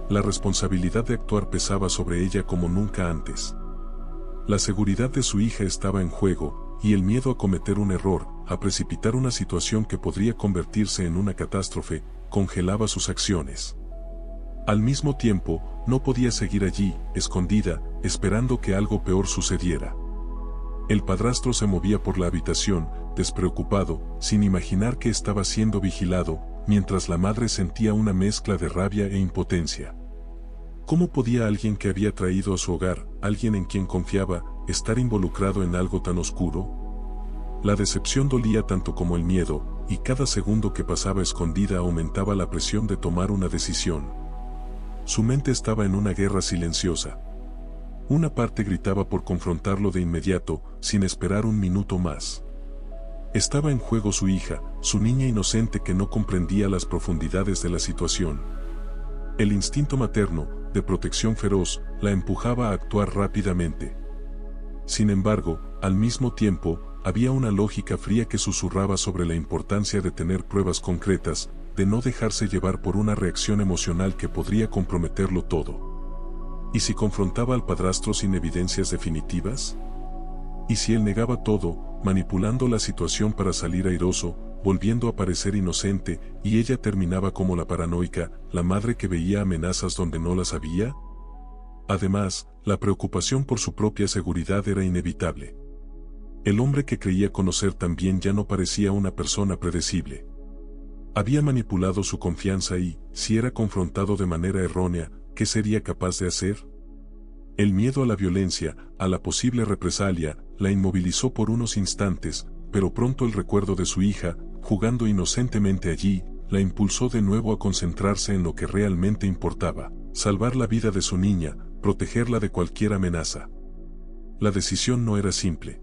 La responsabilidad de actuar pesaba sobre ella como nunca antes. La seguridad de su hija estaba en juego, y el miedo a cometer un error, a precipitar una situación que podría convertirse en una catástrofe, congelaba sus acciones. Al mismo tiempo, no podía seguir allí, escondida, esperando que algo peor sucediera. El padrastro se movía por la habitación, despreocupado, sin imaginar que estaba siendo vigilado, mientras la madre sentía una mezcla de rabia e impotencia. ¿Cómo podía alguien que había traído a su hogar, alguien en quien confiaba, estar involucrado en algo tan oscuro? La decepción dolía tanto como el miedo, y cada segundo que pasaba escondida aumentaba la presión de tomar una decisión. Su mente estaba en una guerra silenciosa. Una parte gritaba por confrontarlo de inmediato, sin esperar un minuto más. Estaba en juego su hija, su niña inocente que no comprendía las profundidades de la situación. El instinto materno, de protección feroz, la empujaba a actuar rápidamente. Sin embargo, al mismo tiempo, había una lógica fría que susurraba sobre la importancia de tener pruebas concretas, de no dejarse llevar por una reacción emocional que podría comprometerlo todo. ¿Y si confrontaba al padrastro sin evidencias definitivas? ¿Y si él negaba todo, manipulando la situación para salir airoso, volviendo a parecer inocente, y ella terminaba como la paranoica, la madre que veía amenazas donde no las había? Además, la preocupación por su propia seguridad era inevitable. El hombre que creía conocer también ya no parecía una persona predecible. Había manipulado su confianza y, si era confrontado de manera errónea, ¿qué sería capaz de hacer? El miedo a la violencia, a la posible represalia, la inmovilizó por unos instantes, pero pronto el recuerdo de su hija, jugando inocentemente allí, la impulsó de nuevo a concentrarse en lo que realmente importaba: salvar la vida de su niña, protegerla de cualquier amenaza. La decisión no era simple.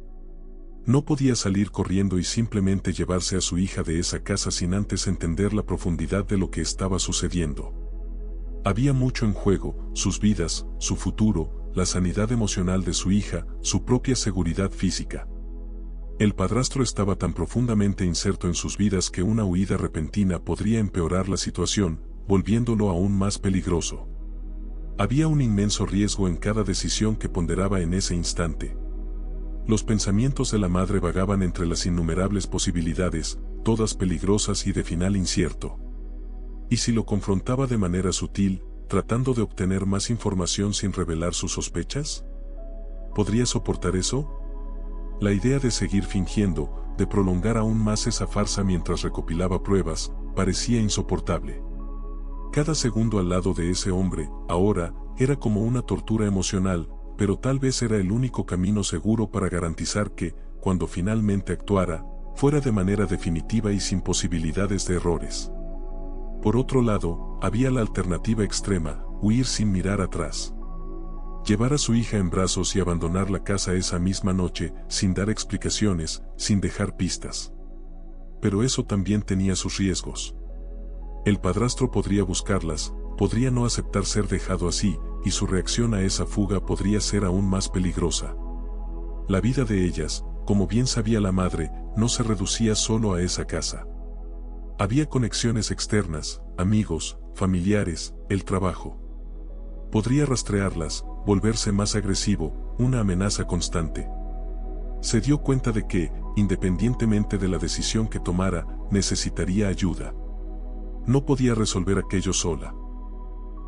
No podía salir corriendo y simplemente llevarse a su hija de esa casa sin antes entender la profundidad de lo que estaba sucediendo. Había mucho en juego: sus vidas, su futuro, la sanidad emocional de su hija, su propia seguridad física. El padrastro estaba tan profundamente inserto en sus vidas que una huida repentina podría empeorar la situación, volviéndolo aún más peligroso. Había un inmenso riesgo en cada decisión que ponderaba en ese instante. Los pensamientos de la madre vagaban entre las innumerables posibilidades, todas peligrosas y de final incierto. ¿Y si lo confrontaba de manera sutil, tratando de obtener más información sin revelar sus sospechas? ¿Podría soportar eso? La idea de seguir fingiendo, de prolongar aún más esa farsa mientras recopilaba pruebas, parecía insoportable. Cada segundo al lado de ese hombre, ahora, era como una tortura emocional, pero tal vez era el único camino seguro para garantizar que, cuando finalmente actuara, fuera de manera definitiva y sin posibilidades de errores. Por otro lado, había la alternativa extrema, huir sin mirar atrás. Llevar a su hija en brazos y abandonar la casa esa misma noche, sin dar explicaciones, sin dejar pistas. Pero eso también tenía sus riesgos. El padrastro podría buscarlas, podría no aceptar ser dejado así, y su reacción a esa fuga podría ser aún más peligrosa. La vida de ellas, como bien sabía la madre, no se reducía solo a esa casa. Había conexiones externas, amigos, familiares, el trabajo. Podría rastrearlas, volverse más agresivo, una amenaza constante. Se dio cuenta de que, independientemente de la decisión que tomara, necesitaría ayuda. No podía resolver aquello sola.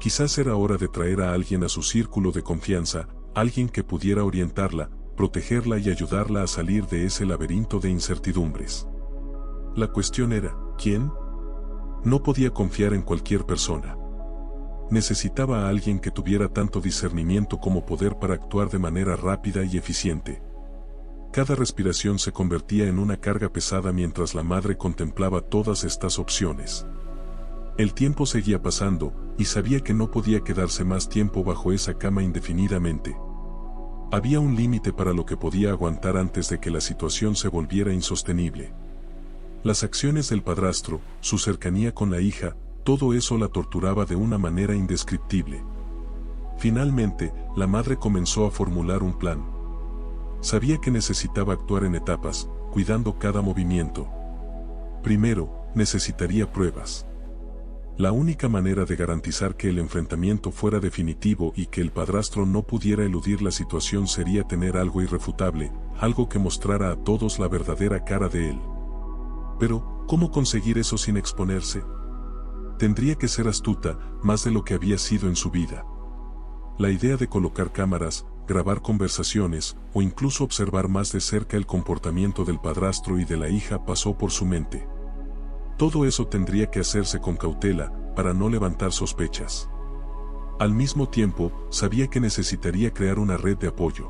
Quizás era hora de traer a alguien a su círculo de confianza, alguien que pudiera orientarla, protegerla y ayudarla a salir de ese laberinto de incertidumbres. La cuestión era, ¿quién? No podía confiar en cualquier persona. Necesitaba a alguien que tuviera tanto discernimiento como poder para actuar de manera rápida y eficiente. Cada respiración se convertía en una carga pesada mientras la madre contemplaba todas estas opciones. El tiempo seguía pasando, y sabía que no podía quedarse más tiempo bajo esa cama indefinidamente. Había un límite para lo que podía aguantar antes de que la situación se volviera insostenible. Las acciones del padrastro, su cercanía con la hija, todo eso la torturaba de una manera indescriptible. Finalmente, la madre comenzó a formular un plan. Sabía que necesitaba actuar en etapas, cuidando cada movimiento. Primero, necesitaría pruebas. La única manera de garantizar que el enfrentamiento fuera definitivo y que el padrastro no pudiera eludir la situación sería tener algo irrefutable, algo que mostrara a todos la verdadera cara de él. Pero, ¿cómo conseguir eso sin exponerse? Tendría que ser astuta, más de lo que había sido en su vida. La idea de colocar cámaras, grabar conversaciones, o incluso observar más de cerca el comportamiento del padrastro y de la hija pasó por su mente. Todo eso tendría que hacerse con cautela, para no levantar sospechas. Al mismo tiempo, sabía que necesitaría crear una red de apoyo.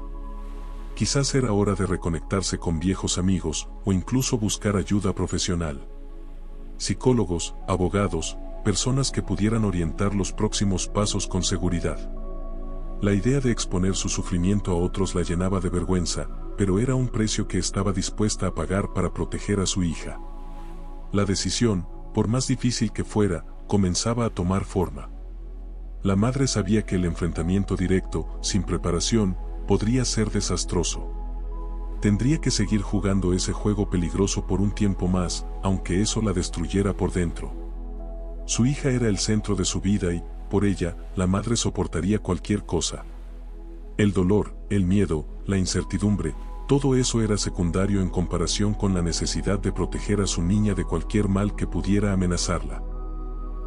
Quizás era hora de reconectarse con viejos amigos, o incluso buscar ayuda profesional. Psicólogos, abogados, personas que pudieran orientar los próximos pasos con seguridad. La idea de exponer su sufrimiento a otros la llenaba de vergüenza, pero era un precio que estaba dispuesta a pagar para proteger a su hija. La decisión, por más difícil que fuera, comenzaba a tomar forma. La madre sabía que el enfrentamiento directo, sin preparación, podría ser desastroso. Tendría que seguir jugando ese juego peligroso por un tiempo más, aunque eso la destruyera por dentro. Su hija era el centro de su vida y, por ella, la madre soportaría cualquier cosa. El dolor, el miedo, la incertidumbre, todo eso era secundario en comparación con la necesidad de proteger a su niña de cualquier mal que pudiera amenazarla.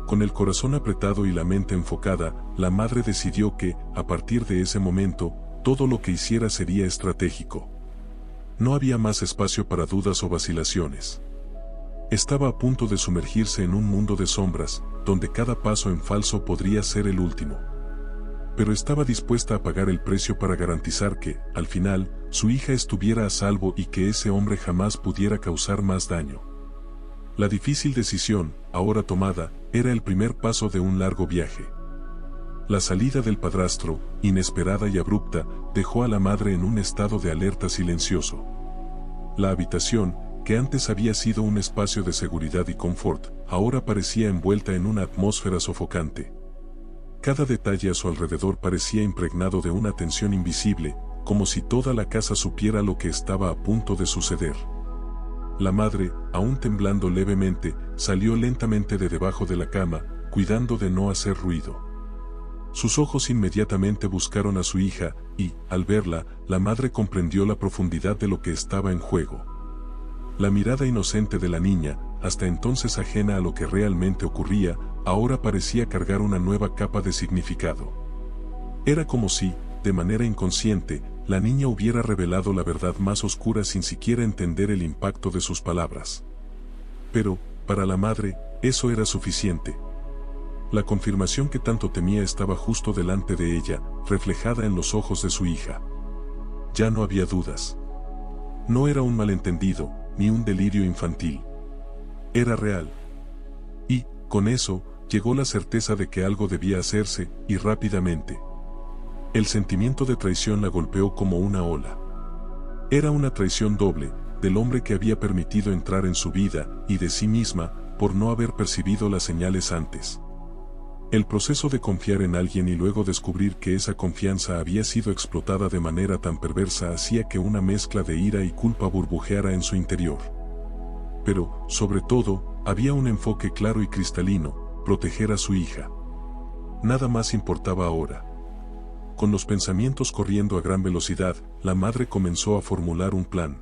Con el corazón apretado y la mente enfocada, la madre decidió que, a partir de ese momento, todo lo que hiciera sería estratégico. No había más espacio para dudas o vacilaciones. Estaba a punto de sumergirse en un mundo de sombras, donde cada paso en falso podría ser el último. Pero estaba dispuesta a pagar el precio para garantizar que, al final, su hija estuviera a salvo y que ese hombre jamás pudiera causar más daño. La difícil decisión, ahora tomada, era el primer paso de un largo viaje. La salida del padrastro, inesperada y abrupta, dejó a la madre en un estado de alerta silencioso. La habitación, que antes había sido un espacio de seguridad y confort, ahora parecía envuelta en una atmósfera sofocante. Cada detalle a su alrededor parecía impregnado de una tensión invisible, como si toda la casa supiera lo que estaba a punto de suceder. La madre, aún temblando levemente, salió lentamente de debajo de la cama, cuidando de no hacer ruido. Sus ojos inmediatamente buscaron a su hija, y, al verla, la madre comprendió la profundidad de lo que estaba en juego. La mirada inocente de la niña, hasta entonces ajena a lo que realmente ocurría, ahora parecía cargar una nueva capa de significado. Era como si, de manera inconsciente, la niña hubiera revelado la verdad más oscura sin siquiera entender el impacto de sus palabras. Pero, para la madre, eso era suficiente. La confirmación que tanto temía estaba justo delante de ella, reflejada en los ojos de su hija. Ya no había dudas. No era un malentendido, ni un delirio infantil. Era real. Y, con eso, llegó la certeza de que algo debía hacerse, y rápidamente. El sentimiento de traición la golpeó como una ola. Era una traición doble, del hombre que había permitido entrar en su vida, y de sí misma, por no haber percibido las señales antes. El proceso de confiar en alguien y luego descubrir que esa confianza había sido explotada de manera tan perversa hacía que una mezcla de ira y culpa burbujeara en su interior. Pero, sobre todo, había un enfoque claro y cristalino: proteger a su hija. Nada más importaba ahora. Con los pensamientos corriendo a gran velocidad, la madre comenzó a formular un plan.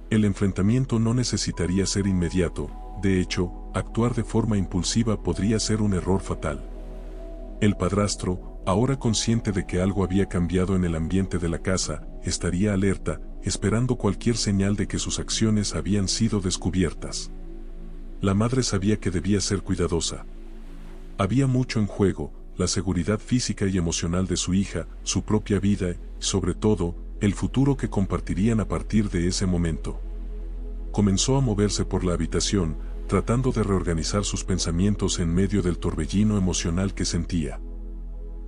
El enfrentamiento no necesitaría ser inmediato, de hecho, actuar de forma impulsiva podría ser un error fatal. El padrastro, ahora consciente de que algo había cambiado en el ambiente de la casa, estaría alerta, esperando cualquier señal de que sus acciones habían sido descubiertas. La madre sabía que debía ser cuidadosa. Había mucho en juego: la seguridad física y emocional de su hija, su propia vida y, sobre todo, el futuro que compartirían a partir de ese momento. Comenzó a moverse por la habitación, tratando de reorganizar sus pensamientos en medio del torbellino emocional que sentía.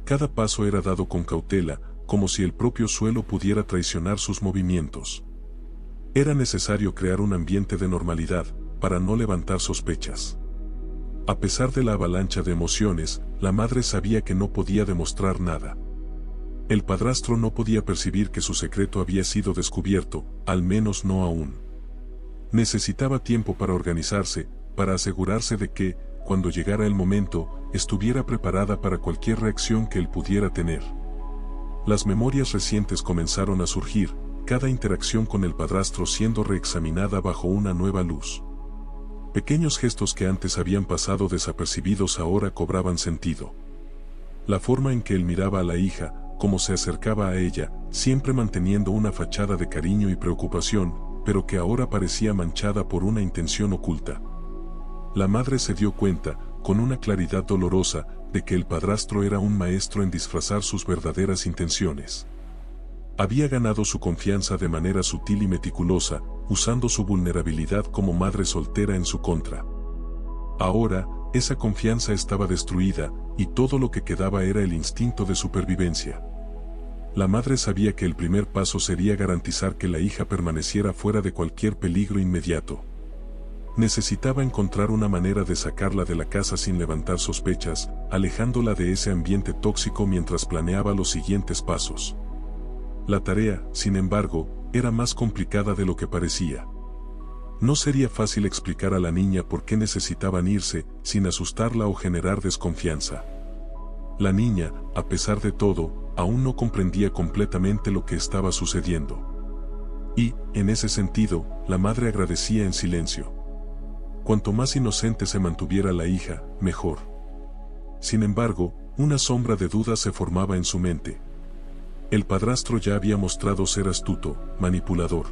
Cada paso era dado con cautela, como si el propio suelo pudiera traicionar sus movimientos. Era necesario crear un ambiente de normalidad, para no levantar sospechas. A pesar de la avalancha de emociones, la madre sabía que no podía demostrar nada. El padrastro no podía percibir que su secreto había sido descubierto, al menos no aún. Necesitaba tiempo para organizarse, para asegurarse de que, cuando llegara el momento, estuviera preparada para cualquier reacción que él pudiera tener. Las memorias recientes comenzaron a surgir, cada interacción con el padrastro siendo reexaminada bajo una nueva luz. Pequeños gestos que antes habían pasado desapercibidos ahora cobraban sentido. La forma en que él miraba a la hija, cómo se acercaba a ella, siempre manteniendo una fachada de cariño y preocupación, pero que ahora parecía manchada por una intención oculta. La madre se dio cuenta, con una claridad dolorosa, de que el padrastro era un maestro en disfrazar sus verdaderas intenciones. Había ganado su confianza de manera sutil y meticulosa, usando su vulnerabilidad como madre soltera en su contra. Ahora, esa confianza estaba destruida, y todo lo que quedaba era el instinto de supervivencia. La madre sabía que el primer paso sería garantizar que la hija permaneciera fuera de cualquier peligro inmediato. Necesitaba encontrar una manera de sacarla de la casa sin levantar sospechas, alejándola de ese ambiente tóxico mientras planeaba los siguientes pasos. La tarea, sin embargo, era más complicada de lo que parecía. No sería fácil explicar a la niña por qué necesitaban irse, sin asustarla o generar desconfianza. La niña, a pesar de todo, aún no comprendía completamente lo que estaba sucediendo. Y, en ese sentido, la madre agradecía en silencio. Cuanto más inocente se mantuviera la hija, mejor. Sin embargo, una sombra de duda se formaba en su mente. El padrastro ya había mostrado ser astuto, manipulador.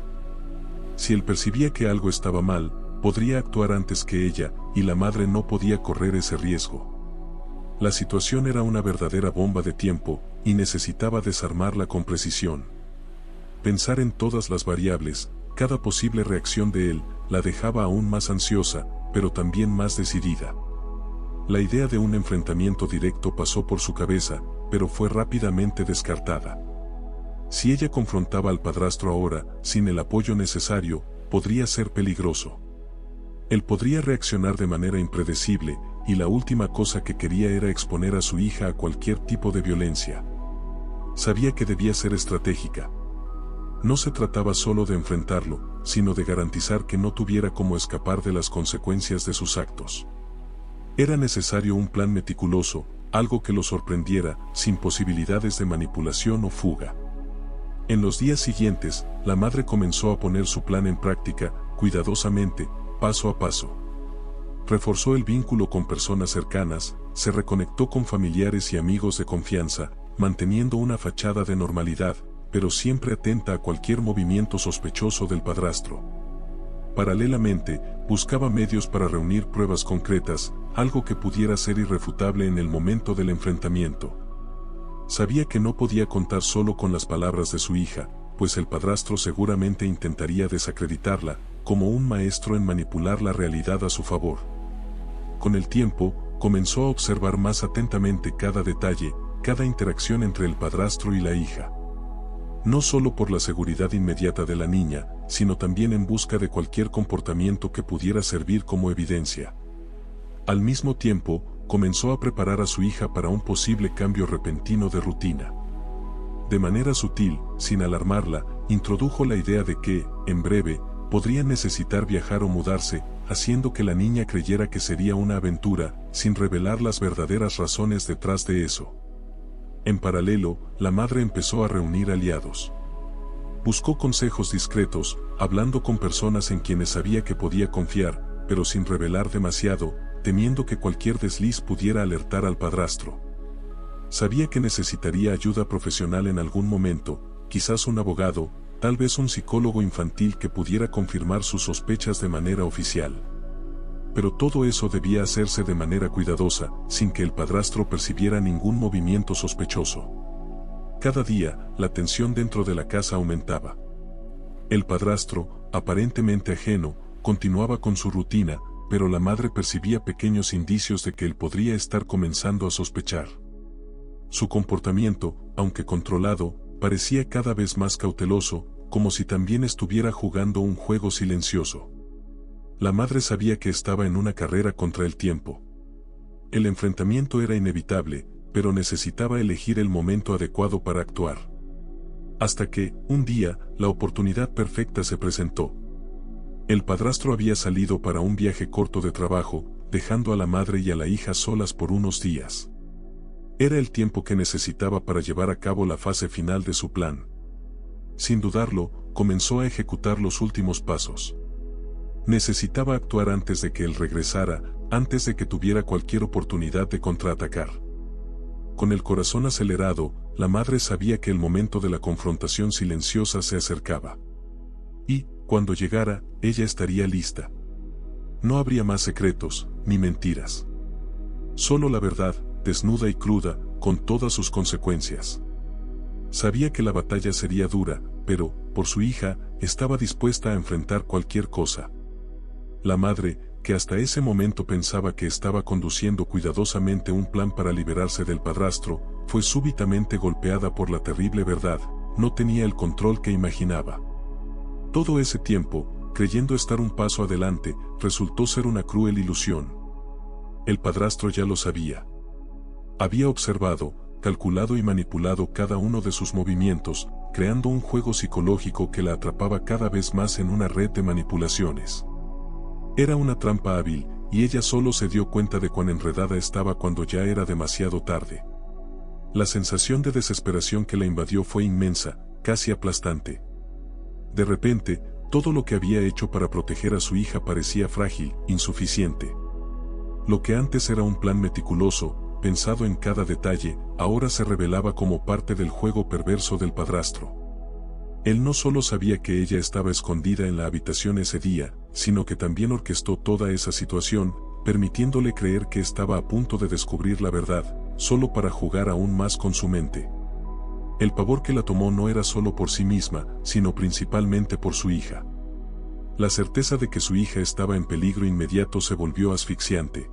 Si él percibía que algo estaba mal, podría actuar antes que ella, y la madre no podía correr ese riesgo. La situación era una verdadera bomba de tiempo, y necesitaba desarmarla con precisión. Pensar en todas las variables, cada posible reacción de él, la dejaba aún más ansiosa, pero también más decidida. La idea de un enfrentamiento directo pasó por su cabeza, pero fue rápidamente descartada. Si ella confrontaba al padrastro ahora, sin el apoyo necesario, podría ser peligroso. Él podría reaccionar de manera impredecible, y la última cosa que quería era exponer a su hija a cualquier tipo de violencia. Sabía que debía ser estratégica. No se trataba solo de enfrentarlo, sino de garantizar que no tuviera cómo escapar de las consecuencias de sus actos. Era necesario un plan meticuloso, algo que lo sorprendiera, sin posibilidades de manipulación o fuga. En los días siguientes, la madre comenzó a poner su plan en práctica, cuidadosamente, paso a paso. Reforzó el vínculo con personas cercanas, se reconectó con familiares y amigos de confianza, manteniendo una fachada de normalidad, pero siempre atenta a cualquier movimiento sospechoso del padrastro. Paralelamente, buscaba medios para reunir pruebas concretas, algo que pudiera ser irrefutable en el momento del enfrentamiento. Sabía que no podía contar solo con las palabras de su hija, pues el padrastro seguramente intentaría desacreditarla, como un maestro en manipular la realidad a su favor. Con el tiempo, comenzó a observar más atentamente cada detalle, cada interacción entre el padrastro y la hija. No solo por la seguridad inmediata de la niña, sino también en busca de cualquier comportamiento que pudiera servir como evidencia. Al mismo tiempo, comenzó a preparar a su hija para un posible cambio repentino de rutina. De manera sutil, sin alarmarla, introdujo la idea de que, en breve, podría necesitar viajar o mudarse, haciendo que la niña creyera que sería una aventura, sin revelar las verdaderas razones detrás de eso. En paralelo, la madre empezó a reunir aliados. Buscó consejos discretos, hablando con personas en quienes sabía que podía confiar, pero sin revelar demasiado, temiendo que cualquier desliz pudiera alertar al padrastro. Sabía que necesitaría ayuda profesional en algún momento, quizás un abogado, tal vez un psicólogo infantil que pudiera confirmar sus sospechas de manera oficial. Pero todo eso debía hacerse de manera cuidadosa, sin que el padrastro percibiera ningún movimiento sospechoso. Cada día, la tensión dentro de la casa aumentaba. El padrastro, aparentemente ajeno, continuaba con su rutina, pero la madre percibía pequeños indicios de que él podría estar comenzando a sospechar. Su comportamiento, aunque controlado, parecía cada vez más cauteloso, como si también estuviera jugando un juego silencioso. La madre sabía que estaba en una carrera contra el tiempo. El enfrentamiento era inevitable, pero necesitaba elegir el momento adecuado para actuar. Hasta que, un día, la oportunidad perfecta se presentó. El padrastro había salido para un viaje corto de trabajo, dejando a la madre y a la hija solas por unos días. Era el tiempo que necesitaba para llevar a cabo la fase final de su plan. Sin dudarlo, comenzó a ejecutar los últimos pasos. Necesitaba actuar antes de que él regresara, antes de que tuviera cualquier oportunidad de contraatacar. Con el corazón acelerado, la madre sabía que el momento de la confrontación silenciosa se acercaba. Y, cuando llegara, ella estaría lista. No habría más secretos, ni mentiras. Solo la verdad, desnuda y cruda, con todas sus consecuencias. Sabía que la batalla sería dura, pero, por su hija, estaba dispuesta a enfrentar cualquier cosa. La madre, que hasta ese momento pensaba que estaba conduciendo cuidadosamente un plan para liberarse del padrastro, fue súbitamente golpeada por la terrible verdad: no tenía el control que imaginaba. Todo ese tiempo, creyendo estar un paso adelante, resultó ser una cruel ilusión. El padrastro ya lo sabía. Había observado, calculado y manipulado cada uno de sus movimientos, creando un juego psicológico que la atrapaba cada vez más en una red de manipulaciones. Era una trampa hábil, y ella solo se dio cuenta de cuán enredada estaba cuando ya era demasiado tarde. La sensación de desesperación que la invadió fue inmensa, casi aplastante. De repente, todo lo que había hecho para proteger a su hija parecía frágil, insuficiente. Lo que antes era un plan meticuloso, pensado en cada detalle, ahora se revelaba como parte del juego perverso del padrastro. Él no solo sabía que ella estaba escondida en la habitación ese día, sino que también orquestó toda esa situación, permitiéndole creer que estaba a punto de descubrir la verdad, solo para jugar aún más con su mente. El pavor que la tomó no era solo por sí misma, sino principalmente por su hija. La certeza de que su hija estaba en peligro inmediato se volvió asfixiante.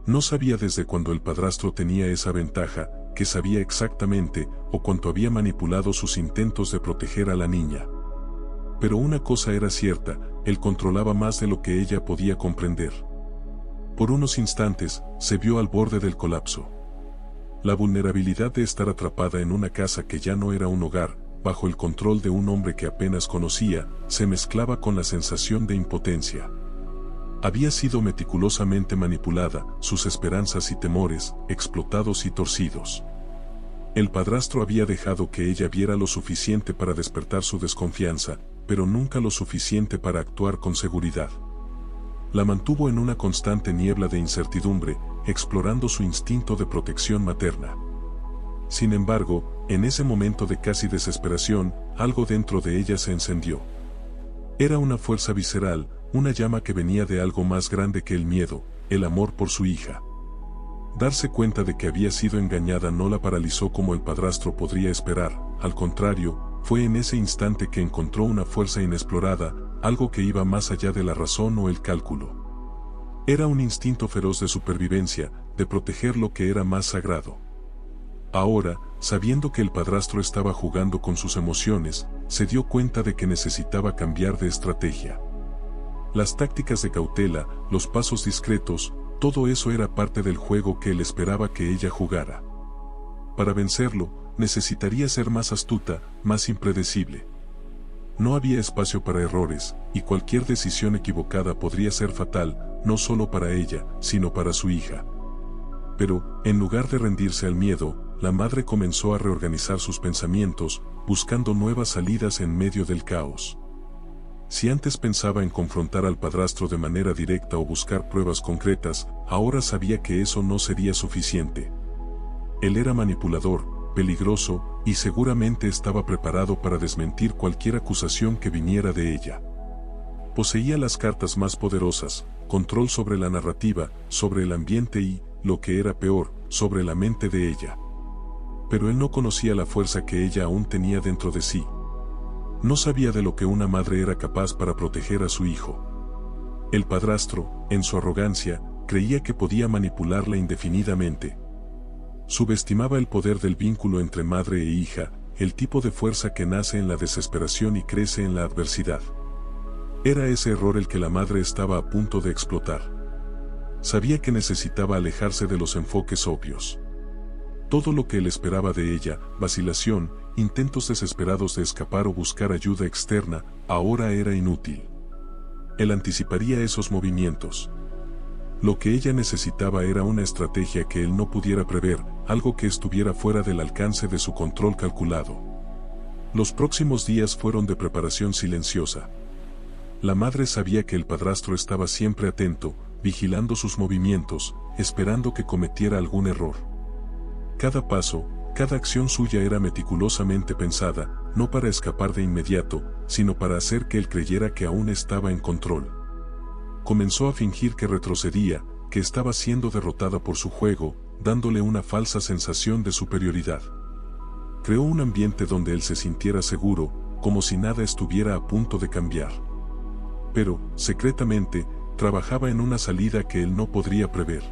No sabía desde cuándo el padrastro tenía esa ventaja, que sabía exactamente, o cuánto había manipulado sus intentos de proteger a la niña. Pero una cosa era cierta: él controlaba más de lo que ella podía comprender. Por unos instantes, se vio al borde del colapso. La vulnerabilidad de estar atrapada en una casa que ya no era un hogar, bajo el control de un hombre que apenas conocía, se mezclaba con la sensación de impotencia. Había sido meticulosamente manipulada, sus esperanzas y temores, explotados y torcidos. El padrastro había dejado que ella viera lo suficiente para despertar su desconfianza, pero nunca lo suficiente para actuar con seguridad. La mantuvo en una constante niebla de incertidumbre, explorando su instinto de protección materna. Sin embargo, en ese momento de casi desesperación, algo dentro de ella se encendió. Era una fuerza visceral, una llama que venía de algo más grande que el miedo, el amor por su hija. Darse cuenta de que había sido engañada no la paralizó como el padrastro podría esperar, al contrario, fue en ese instante que encontró una fuerza inexplorada, algo que iba más allá de la razón o el cálculo. Era un instinto feroz de supervivencia, de proteger lo que era más sagrado. Ahora, sabiendo que el padrastro estaba jugando con sus emociones, se dio cuenta de que necesitaba cambiar de estrategia. Las tácticas de cautela, los pasos discretos, todo eso era parte del juego que él esperaba que ella jugara. Para vencerlo, necesitaría ser más astuta, más impredecible. No había espacio para errores, y cualquier decisión equivocada podría ser fatal, no solo para ella, sino para su hija. Pero, en lugar de rendirse al miedo, la madre comenzó a reorganizar sus pensamientos, buscando nuevas salidas en medio del caos. Si antes pensaba en confrontar al padrastro de manera directa o buscar pruebas concretas, ahora sabía que eso no sería suficiente. Él era manipulador, peligroso, y seguramente estaba preparado para desmentir cualquier acusación que viniera de ella. Poseía las cartas más poderosas, control sobre la narrativa, sobre el ambiente y, lo que era peor, sobre la mente de ella. Pero él no conocía la fuerza que ella aún tenía dentro de sí. No sabía de lo que una madre era capaz para proteger a su hijo. El padrastro, en su arrogancia, creía que podía manipularla indefinidamente. Subestimaba el poder del vínculo entre madre e hija, el tipo de fuerza que nace en la desesperación y crece en la adversidad. Era ese error el que la madre estaba a punto de explotar. Sabía que necesitaba alejarse de los enfoques obvios. Todo lo que él esperaba de ella, vacilación, intentos desesperados de escapar o buscar ayuda externa, ahora era inútil. Él anticiparía esos movimientos. Lo que ella necesitaba era una estrategia que él no pudiera prever, algo que estuviera fuera del alcance de su control calculado. Los próximos días fueron de preparación silenciosa. La madre sabía que el padrastro estaba siempre atento, vigilando sus movimientos, esperando que cometiera algún error. Cada paso, cada acción suya era meticulosamente pensada, no para escapar de inmediato, sino para hacer que él creyera que aún estaba en control. Comenzó a fingir que retrocedía, que estaba siendo derrotada por su juego, dándole una falsa sensación de superioridad. Creó un ambiente donde él se sintiera seguro, como si nada estuviera a punto de cambiar. Pero, secretamente, trabajaba en una salida que él no podría prever.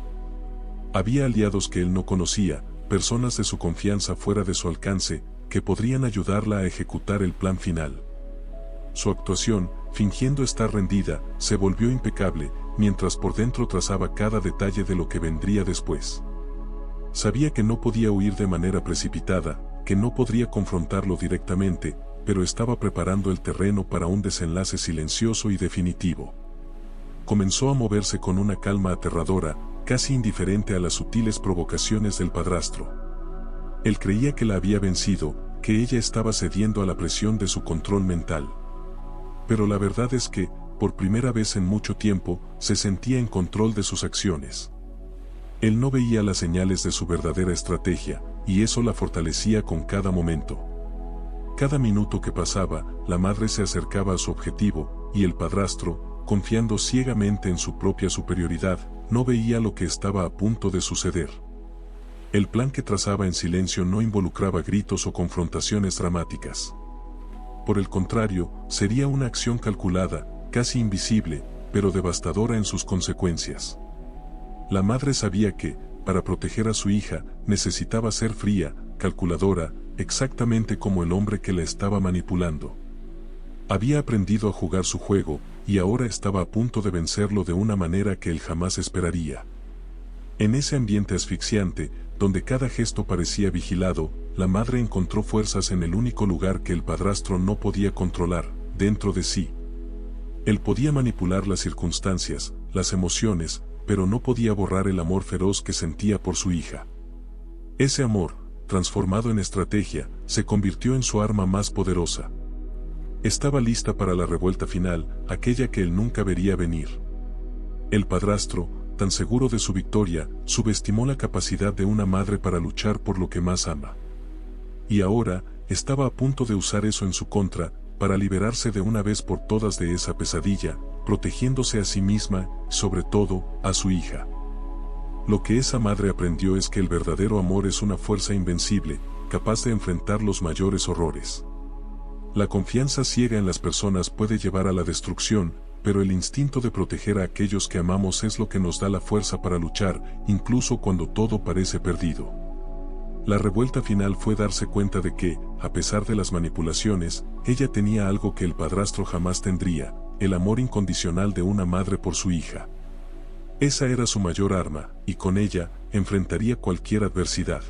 Había aliados que él no conocía, personas de su confianza fuera de su alcance, que podrían ayudarla a ejecutar el plan final. Su actuación, fingiendo estar rendida, se volvió impecable, mientras por dentro trazaba cada detalle de lo que vendría después. Sabía que no podía huir de manera precipitada, que no podría confrontarlo directamente, pero estaba preparando el terreno para un desenlace silencioso y definitivo. Comenzó a moverse con una calma aterradora, casi indiferente a las sutiles provocaciones del padrastro. Él creía que la había vencido, que ella estaba cediendo a la presión de su control mental. Pero la verdad es que, por primera vez en mucho tiempo, se sentía en control de sus acciones. Él no veía las señales de su verdadera estrategia, y eso la fortalecía con cada momento. Cada minuto que pasaba, la madre se acercaba a su objetivo, y el padrastro, confiando ciegamente en su propia superioridad, no veía lo que estaba a punto de suceder. El plan que trazaba en silencio no involucraba gritos o confrontaciones dramáticas. Por el contrario, sería una acción calculada, casi invisible, pero devastadora en sus consecuencias. La madre sabía que, para proteger a su hija, necesitaba ser fría, calculadora, exactamente como el hombre que la estaba manipulando. Había aprendido a jugar su juego, y ahora estaba a punto de vencerlo de una manera que él jamás esperaría. En ese ambiente asfixiante, donde cada gesto parecía vigilado, la madre encontró fuerzas en el único lugar que el padrastro no podía controlar, dentro de sí. Él podía manipular las circunstancias, las emociones, pero no podía borrar el amor feroz que sentía por su hija. Ese amor, transformado en estrategia, se convirtió en su arma más poderosa. Estaba lista para la revuelta final, aquella que él nunca vería venir. El padrastro, tan seguro de su victoria, subestimó la capacidad de una madre para luchar por lo que más ama. Y ahora, estaba a punto de usar eso en su contra, para liberarse de una vez por todas de esa pesadilla, protegiéndose a sí misma, sobre todo, a su hija. Lo que esa madre aprendió es que el verdadero amor es una fuerza invencible, capaz de enfrentar los mayores horrores. La confianza ciega en las personas puede llevar a la destrucción, pero el instinto de proteger a aquellos que amamos es lo que nos da la fuerza para luchar, incluso cuando todo parece perdido. La revuelta final fue darse cuenta de que, a pesar de las manipulaciones, ella tenía algo que el padrastro jamás tendría, el amor incondicional de una madre por su hija. Esa era su mayor arma, y con ella, enfrentaría cualquier adversidad.